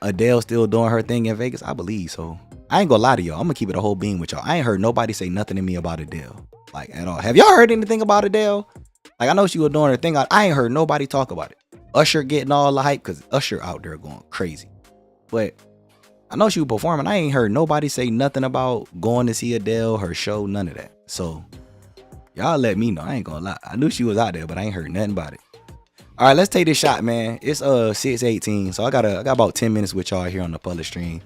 Speaker 1: Adele still doing her thing in Vegas. I believe so. I ain't gonna lie to y'all. I'm gonna keep it a whole beam with y'all. I ain't heard nobody say nothing to me about Adele. Like at all. Have y'all heard anything about Adele? Like I know she was doing her thing. I ain't heard nobody talk about it. Usher getting all the hype because Usher out there going crazy. But I know she was performing. I ain't heard nobody say nothing about going to see Adele, her show, none of that. So y'all let me know. I ain't gonna lie. I knew she was out there, but I ain't heard nothing about it. All right, let's take this shot, man. It's 6:18, so I got about 10 minutes with y'all here on the public stream.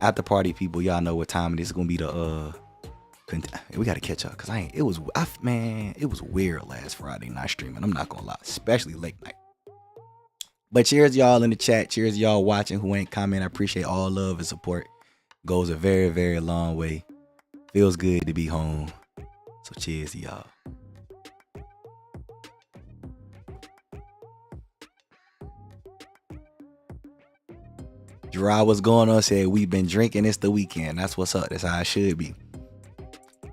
Speaker 1: After party people, y'all know what time it is. It's gonna be the we gotta catch up because it was weird last Friday night streaming. I'm not gonna lie, especially late night. But cheers y'all in the chat. Cheers y'all watching who ain't comment. I appreciate all love and support. Goes a very, very long way. Feels good to be home. So cheers to y'all. Gerard, what's going on? Said we've been drinking. It's the weekend. That's what's up. That's how it should be.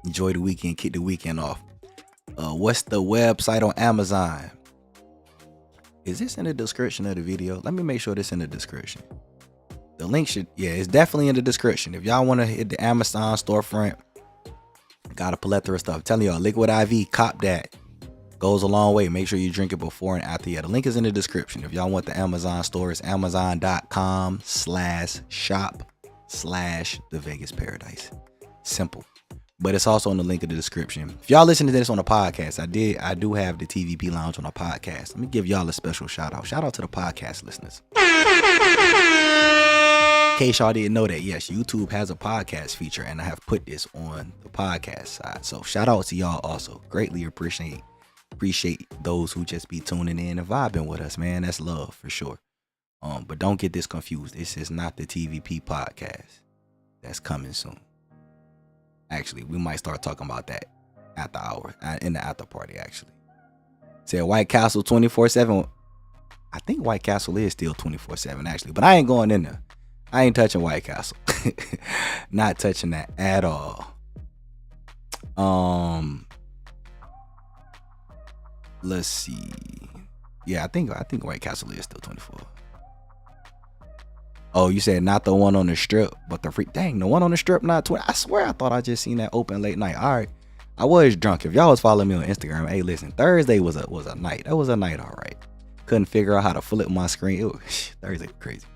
Speaker 1: Enjoy the weekend. Kick the weekend off. What's the website on Amazon? Is this in the description of the video? Let me make sure this in the description. The link it's definitely in the description. If y'all want to hit the Amazon storefront, got a plethora of stuff. I'm telling y'all, Liquid IV, cop that. Goes a long way. Make sure you drink it before and after. Yeah, the link is in the description. If y'all want the Amazon store, it's amazon.com/shop/the Vegas Paradise. Simple. But it's also in the link in the description. If y'all listen to this on a podcast, I do have the TVP Lounge on a podcast. Let me give y'all a special shout out. Shout out to the podcast listeners. In case y'all didn't know that, yes, YouTube has a podcast feature, and I have put this on the podcast side. So shout out to y'all also. Greatly appreciate those who just be tuning in and vibing with us, man. That's love for sure. But don't get this confused. This is not the TVP podcast. That's coming soon. Actually, we might start talking about that after hour in the after party. Actually, said White Castle 24/7. I think White Castle is still 24/7 actually, but I ain't going in there. I ain't touching White Castle. Not touching that at all. Let's see. Yeah, I think White Castle is still 24. Oh, you said not the one on the strip, but the free. Dang, the one on the strip not 20. I swear I thought I just seen that open late night. All right, I was drunk. If y'all was following me on Instagram, hey, listen, Thursday was a night. That was a night, all right. Couldn't figure out how to flip my screen. Thursday was crazy.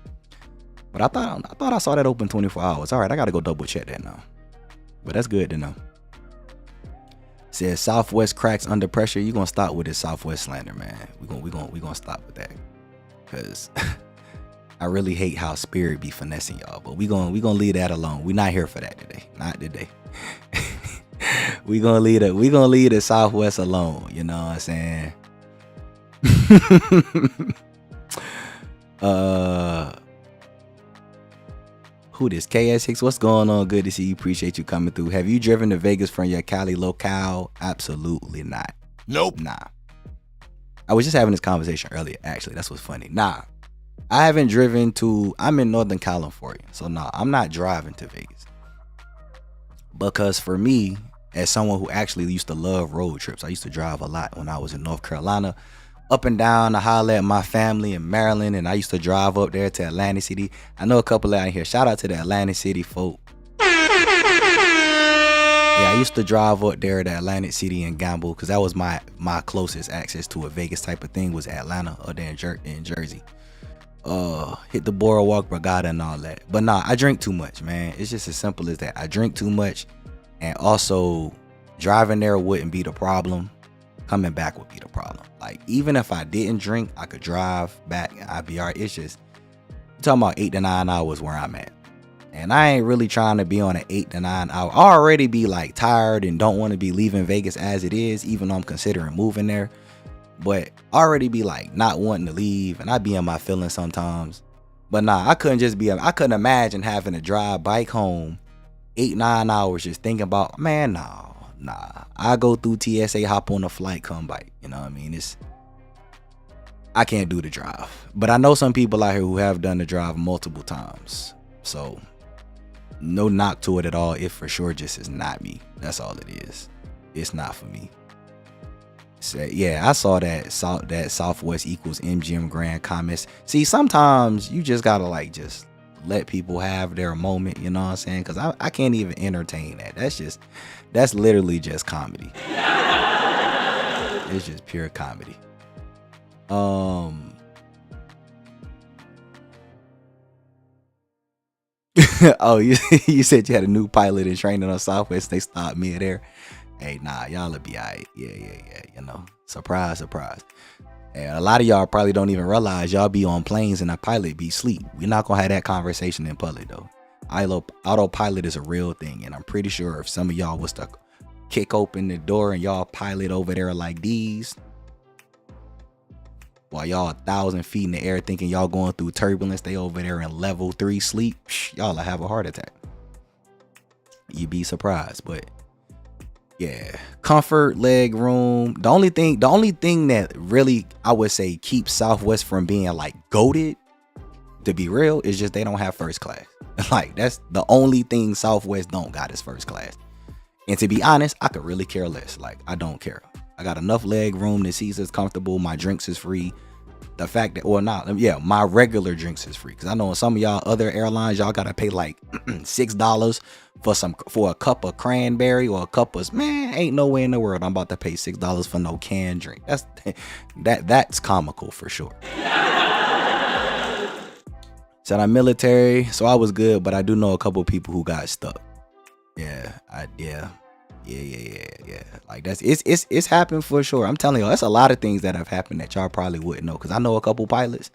Speaker 1: But I thought I saw that open 24 hours. All right, I gotta go double check that now. But that's good to know. Says Southwest cracks under pressure. You gonna stop with this Southwest slander, man? We gonna stop with that, cause I really hate how Spirit be finessing y'all. But we gonna leave that alone. We not here for that today. Not today. we gonna leave the Southwest alone. You know what I'm saying? Who this? KS6. What's going on? Good to see you. Appreciate you coming through. Have you driven to Vegas from your Cali locale? Absolutely not.
Speaker 2: Nope.
Speaker 1: Nah. I was just having this conversation earlier, actually. That's what's funny. Nah. I haven't driven to, I'm in Northern California. So nah, I'm not driving to Vegas. Because for me, as someone who actually used to love road trips, I used to drive a lot when I was in North Carolina, up and down to holler at my family in Maryland, and I used to drive up there to Atlantic City. I know a couple out here. Shout out to the Atlantic City folk. Yeah, I used to drive up there to Atlantic City and gamble because that was my closest access to a Vegas type of thing was Atlanta or there in Jersey. Hit the Boardwalk Regatta and all that. But nah, I drink too much, man. It's just as simple as that. I drink too much, and also driving there wouldn't be the problem. Coming back would be the problem. Like, even if I didn't drink, I could drive back and I'd be all right. It's just, you're talking about 8 to 9 hours where I'm at. And I ain't really trying to be on an 8 to 9 hour. I already be like tired and don't want to be leaving Vegas as it is, even though I'm considering moving there. But already be like not wanting to leave, and I be in my feelings sometimes. But nah, I couldn't imagine having to drive bike home 8-9 hours just thinking about, man, nah. I go through TSA, hop on a flight, come back. You know what I mean? I can't do the drive. But I know some people out here who have done the drive multiple times. So no knock to it at all. It for sure just is not me. That's all it is. It's not for me. So, yeah, I saw that Southwest equals MGM Grand comments. See, sometimes you just gotta like just let people have their moment, you know what I'm saying? Because I can't even entertain that. That's literally just comedy. It's just pure comedy. Oh, you said you had a new pilot in training on Southwest. They stopped me there. Hey, nah, y'all'll be alright. Yeah. You know, surprise. And a lot of y'all probably don't even realize y'all be on planes and a pilot be asleep. We're not gonna have that conversation in public though. Autopilot is a real thing, and I'm pretty sure if some of y'all was to kick open the door and y'all pilot over there like these, while y'all 1,000 feet in the air thinking y'all going through turbulence, they over there in level 3 sleep, y'all will have a heart attack. You'd be surprised. But yeah, comfort, leg room. The only thing that really I would say keeps Southwest from being like goated, to be real, is just they don't have first class. Like, that's the only thing Southwest don't got is first class. And to be honest, I could really care less. Like, I don't care. I got enough leg room. The seats is comfortable. My drinks is free. The fact that, my regular drinks is free. Because I know in some of y'all other airlines, y'all gotta pay like $6 for a cup of cranberry or a cup of, man, ain't no way in the world I'm about to pay $6 for no canned drink. That's comical for sure. Said I'm military, so I was good, but I do know a couple people who got stuck. Yeah. Like it's happened for sure. I'm telling y'all, that's a lot of things that have happened that y'all probably wouldn't know. Because I know a couple pilots.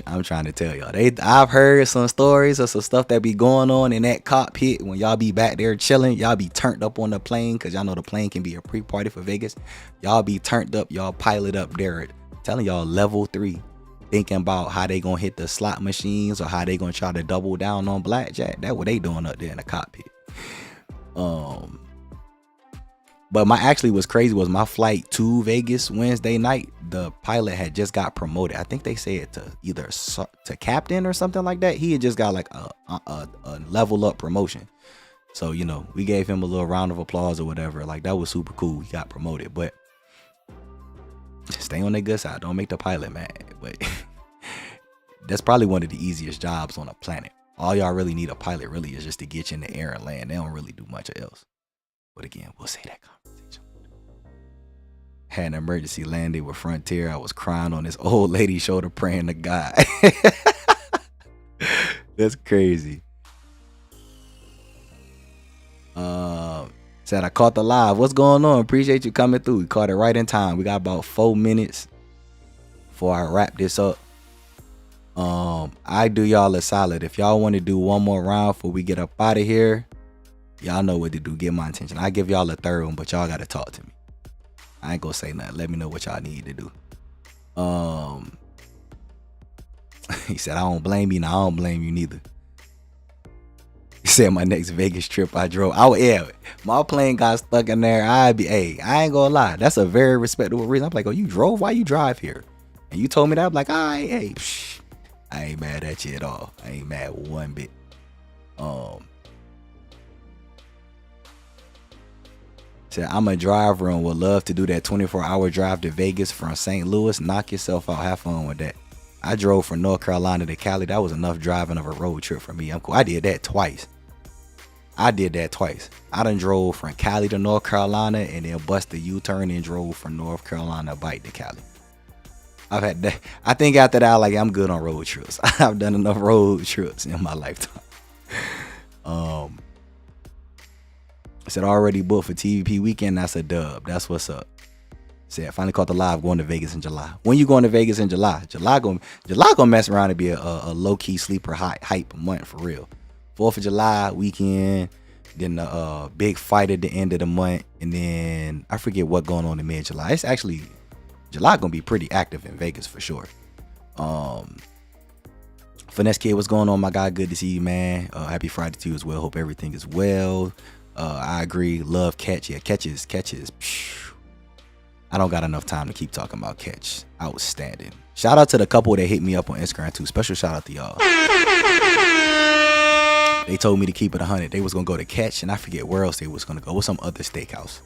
Speaker 1: I'm trying to tell y'all, I've heard some stories of some stuff that be going on in that cockpit when y'all be back there chilling. Y'all be turned up on the plane because y'all know the plane can be a pre-party for Vegas. Y'all be turned up, y'all pilot up there, telling y'all level 3, thinking about how they gonna hit the slot machines or how they gonna try to double down on blackjack. That's what they doing up there in the cockpit. But what's crazy was my flight to Vegas Wednesday night, the pilot had just got promoted. I think they said to either to captain or something like that. He had just got like a level up promotion. So, you know, we gave him a little round of applause or whatever. Like, that was super cool. He got promoted, but stay on their good side. Don't make the pilot mad. But that's probably one of the easiest jobs on the planet. All y'all really need a pilot really is just to get you in the air and land. They don't really do much else. But again, we'll say that conversation. Had an emergency landing with Frontier. I was crying on this old lady's shoulder praying to God. That's crazy. Said I caught the live. What's going on? Appreciate you coming through. We caught it right in time. We got about 4 minutes before I wrap this up. I do y'all a solid. If y'all want to do one more round before we get up out of here, y'all know what to do. Get my attention. I give y'all a third one, but y'all gotta talk to me. I ain't gonna say nothing. Let me know what y'all need to do. He said, I don't blame you. No, I don't blame you neither. said my next Vegas trip I drove. Yeah, my plane got stuck in there. Hey, I ain't gonna lie. That's a very respectable reason. I'm like, oh, you drove? Why you drive here? And you told me that. I'm like, all right, hey, I ain't mad at you at all. I ain't mad one bit. Said, I'm a driver and would love to do that 24-hour drive to Vegas from St. Louis. Knock yourself out. Have fun with that. I drove from North Carolina to Cali. That was enough driving of a road trip for me. I'm cool. I did that twice. I done drove from Cali to North Carolina and then bust the U-turn and drove from North Carolina bike to Cali. I've had that. I think after that, I'm good on road trips. I've done enough road trips in my lifetime. I said already booked for TVP weekend. That's a dub. That's what's up. Said finally caught the live going to Vegas in July. When you going to Vegas in July? July gonna mess around and be a low key sleeper hype month for real. 4th of July weekend, then the big fight at the end of the month, and then I forget what going on in mid July. It's actually July gonna be pretty active in Vegas for sure. Finesse Kid, what's going on, my guy? Good to see you, man. Happy Friday to you as well. Hope everything is well. I agree. Love Catch. Yeah, catches. I don't got enough time to keep talking about Catch. Outstanding. Shout out to the couple that hit me up on Instagram too. Special shout out to y'all. They told me to keep it 100. They was gonna go to Catch, and I forget where else they was gonna go. With some other steakhouse.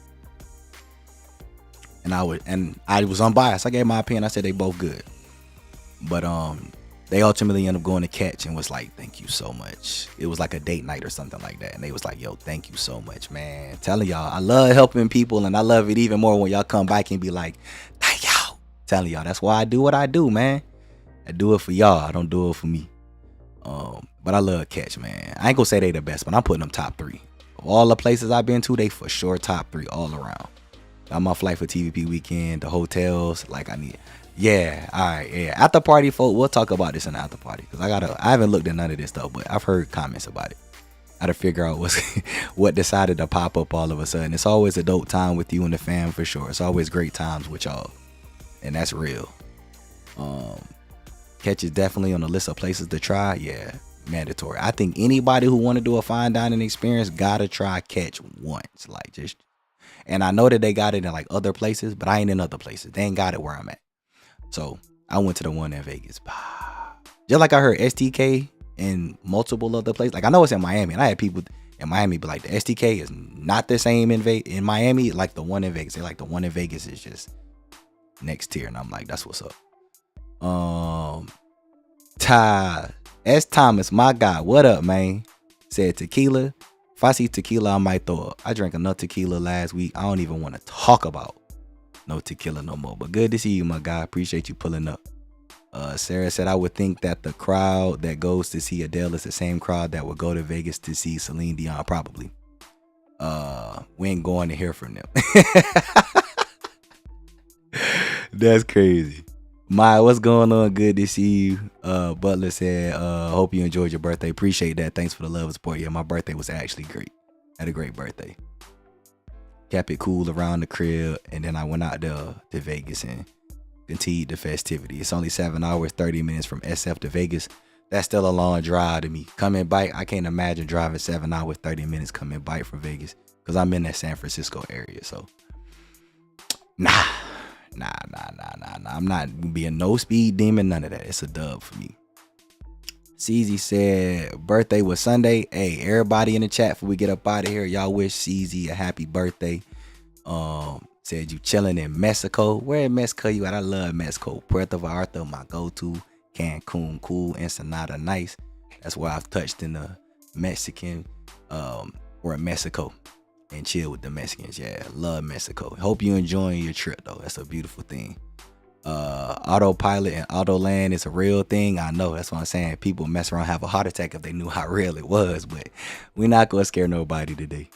Speaker 1: And I was unbiased. I gave my opinion. I said they both good. But they ultimately ended up going to Catch and was like, thank you so much. It was like a date night or something like that. And they was like, yo, thank you so much, man. Telling y'all, I love helping people, and I love it even more when y'all come back and be like, thank y'all. Telling y'all, that's why I do what I do, man. I do it for y'all. I don't do it for me. But I love Catch, man. I ain't gonna say they the best, but I'm putting them top 3. Of all the places I've been to, they for sure top 3 all around. Got my flight for TVP weekend, the hotels, I need. Yeah, all right, yeah. After party, folk, we'll talk about this in the after party, because I haven't looked at none of this stuff, but I've heard comments about it. I had to figure out what decided to pop up all of a sudden. It's always a dope time with you and the fam for sure. It's always great times with y'all, and that's real. Catch is definitely on the list of places to try. Yeah, mandatory. I think anybody who want to do a fine dining experience gotta try Catch once, and I know that they got it in other places, but I ain't in other places. They ain't got it where I'm at. So I went to the one in Vegas. Just like I heard STK in multiple other places. I know it's in Miami, and I had people in Miami be like, the STK is not the same in Miami like the one in Vegas. They're like, the one in Vegas is just next tier. And I'm like, that's what's up. Ty S. Thomas, my guy, what up, man? Said tequila. If I see tequila, I might throw up. I drank enough tequila last week. I don't even want to talk about no tequila no more. But good to see you, my guy. Appreciate you pulling up. Sarah said, I would think that the crowd that goes to see Adele is the same crowd that would go to Vegas to see Celine Dion. Probably. We ain't going to hear from them. That's crazy. Maya, what's going on? Good to see you. Butler said, hope you enjoyed your birthday. Appreciate that. Thanks for the love and support. Yeah, my birthday was actually great. Had a great birthday. Kept it cool around the crib, and then I went out there to Vegas and continued the festivity. It's only 7 hours, 30 minutes from SF to Vegas. That's still a long drive to me. Coming back, I can't imagine driving 7 hours, 30 minutes coming back from Vegas, because I'm in that San Francisco area. So, nah. I'm not being no speed demon, none of that. It's a dub for me. CZ said birthday was Sunday. Hey, everybody in the chat before we get up out of here, y'all wish CZ a happy birthday. Said you chilling in Mexico. Where in Mexico you at? I love Mexico. Puerto Vallarta, my go-to. Cancun, cool. Ensenada, nice. That's where I've touched in the Mexican or in Mexico and chill with the Mexicans. Yeah, love Mexico. Hope you enjoying your trip though. That's a beautiful thing. Autopilot and Autoland is a real thing. I know, that's what I'm saying. People mess around, have a heart attack if they knew how real it was, but we're not gonna scare nobody today.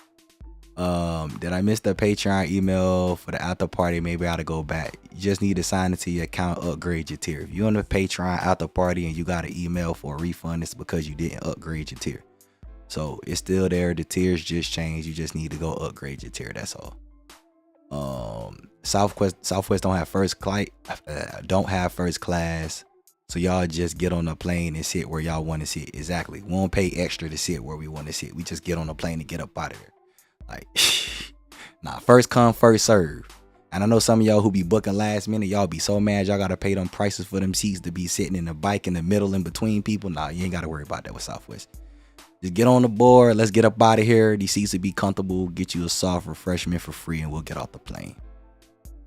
Speaker 1: Did I miss the Patreon email for the after party? Maybe I ought to go back. You just need to sign into your account, upgrade your tier. If you're on the Patreon after party and you got an email for a refund, it's because you didn't upgrade your tier. So it's still there. The tiers just changed. You just need to go upgrade your tier. That's all. Southwest don't have first class. So y'all just get on the plane and sit where y'all want to sit. Exactly. We won't pay extra to sit where we want to sit. We just get on the plane and get up out of there. Like, nah, first come, first serve. And I know some of y'all who be booking last minute, y'all be so mad y'all gotta pay them prices for them seats to be sitting in the bike in the middle in between people. Nah, you ain't gotta worry about that with Southwest. Just get on the board. Let's get up out of here. These seats will be comfortable. Get you a soft refreshment for free, and we'll get off the plane.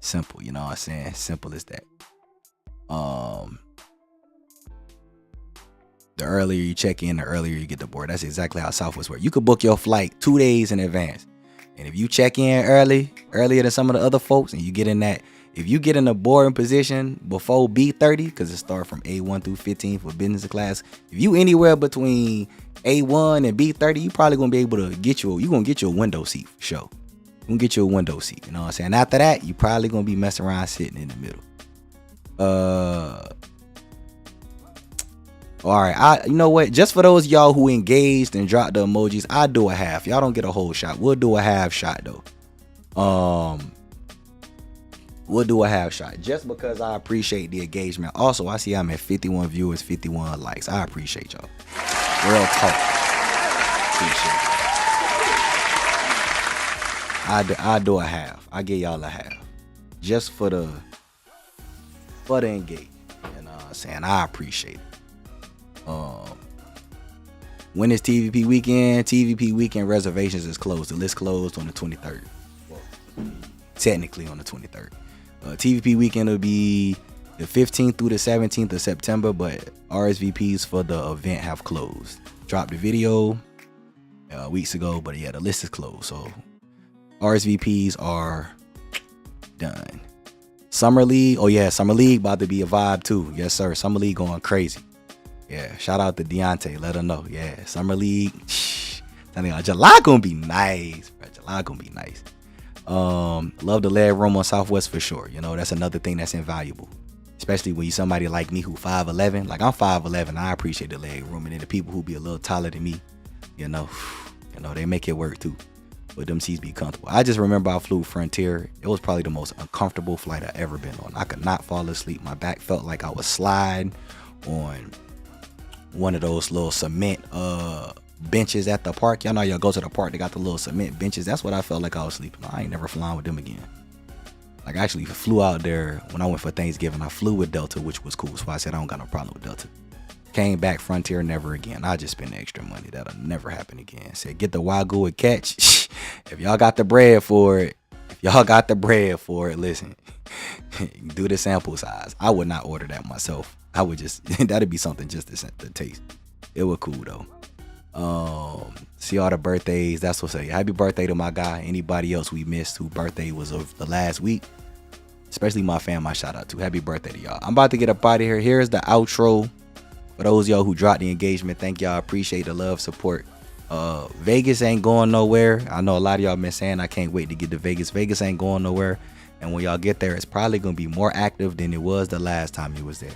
Speaker 1: Simple, you know what I'm saying? Simple as that. The earlier you check in, the earlier you get the board. That's exactly how Southwest works. You could book your flight 2 days in advance. And if you check in earlier than some of the other folks, and you get in that, if you get in a boarding position before B30, because it starts from A1 through 15 for business class, if you anywhere between A1 and B30, you probably gonna be able to get you a window seat for sure. You gonna get you a window seat, you know what I'm saying? After that, you probably gonna be messing around sitting in the middle. All right, you know what? Just for those y'all who engaged and dropped the emojis, I do a half. Y'all don't get a whole shot. We'll do a half shot though. We'll do a half shot just because I appreciate the engagement. Also, I see I'm at 51 viewers, 51 likes. I appreciate y'all. Real talk. Appreciate it. I do a half. I give y'all a half just for the engagement. You know what I'm saying? I appreciate it. When is TVP weekend? TVP weekend reservations is closed. The list closed on the 23rd. Well, technically on the 23rd. TVP weekend will be the 15th through the 17th of September, but RSVPs for the event have closed. Dropped the video weeks ago, but yeah, the list is closed. So RSVPs are done. Summer League. Oh yeah, Summer League about to be a vibe too. Yes sir, Summer League going crazy. Yeah, shout out to Deontay. Let her know. Yeah, Summer League. Telling y'all, July gonna be nice, bro. July gonna be nice. Love the leg room on Southwest for sure. You know, that's another thing that's invaluable, especially when you somebody like me who 5'11". Like I'm 5'11". I appreciate the leg room, and then the people who be a little taller than me, you know, they make it work too. But them seats be comfortable. I just remember I flew Frontier. It was probably the most uncomfortable flight I ever been on. I could not fall asleep. My back felt like I was sliding on one of those little cement benches at the park. Y'all know y'all go to the park, they got the little cement benches. That's what I felt like I was sleeping on. I ain't never flying with them again. Like I actually flew out there when I went for Thanksgiving. I flew with Delta, which was cool. So I said I don't got no problem with Delta. Came back Frontier, never again. I just spent extra money. That'll never happen again. Said get the Wagyu and catch. If y'all got the bread for it, listen, do the sample size. I would not order that myself. I would just, that'd be something just to taste. It was cool though. See all the birthdays. That's what's up. Happy birthday to my guy. Anybody else we missed whose birthday was of the last week, especially my fam, I shout out to. Happy birthday to y'all. I'm about to get up out of here. Here's the outro. For those of y'all who dropped the engagement, thank y'all. Appreciate the love, support. Vegas ain't going nowhere. I know a lot of y'all been saying I can't wait to get to Vegas. Vegas ain't going nowhere. And when y'all get there, it's probably going to be more active than it was the last time you was there.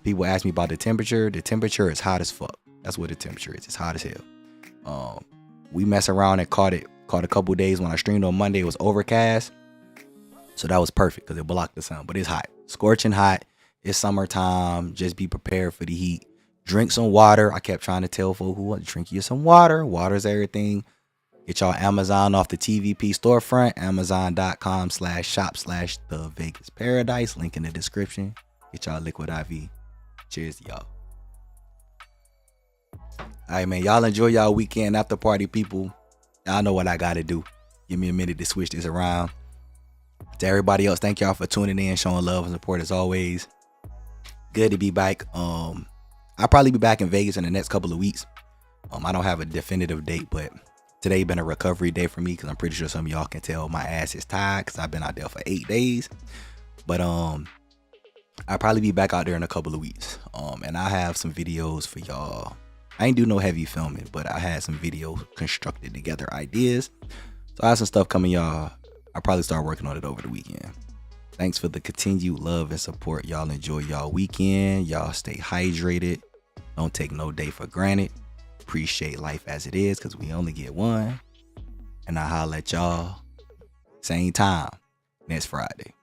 Speaker 1: People ask me about the temperature. The temperature is hot as fuck. That's what the temperature is. It's hot as hell. We mess around and caught a couple days when I streamed on Monday. It was overcast. So that was perfect because it blocked the sun. But it's hot. Scorching hot. It's summertime. Just be prepared for the heat. Drink some water. I kept trying to tell folks who want to drink you some water. Water's everything. Get y'all Amazon off the TVP storefront. Amazon.com/shop/The Vegas Paradise. Link in the description. Get y'all Liquid IV. Cheers to y'all. All right, man. Y'all enjoy y'all weekend after party, people. Y'all know what I got to do. Give me a minute to switch this around. To everybody else, thank y'all for tuning in, showing love and support as always. Good to be back. I'll probably be back in Vegas in the next couple of weeks. I don't have a definitive date, but today been a recovery day for me because I'm pretty sure some of y'all can tell my ass is tired because I've been out there for 8 days. But I'll probably be back out there in a couple of weeks. And I have some videos for y'all. I ain't do no heavy filming, but I had some videos constructed together, ideas. So I have some stuff coming, y'all. I'll probably start working on it over the weekend. Thanks for the continued love and support. Y'all enjoy y'all weekend. Y'all stay hydrated. Don't take no day for granted. Appreciate life as it is because we only get one. And I'll holler at y'all same time next Friday.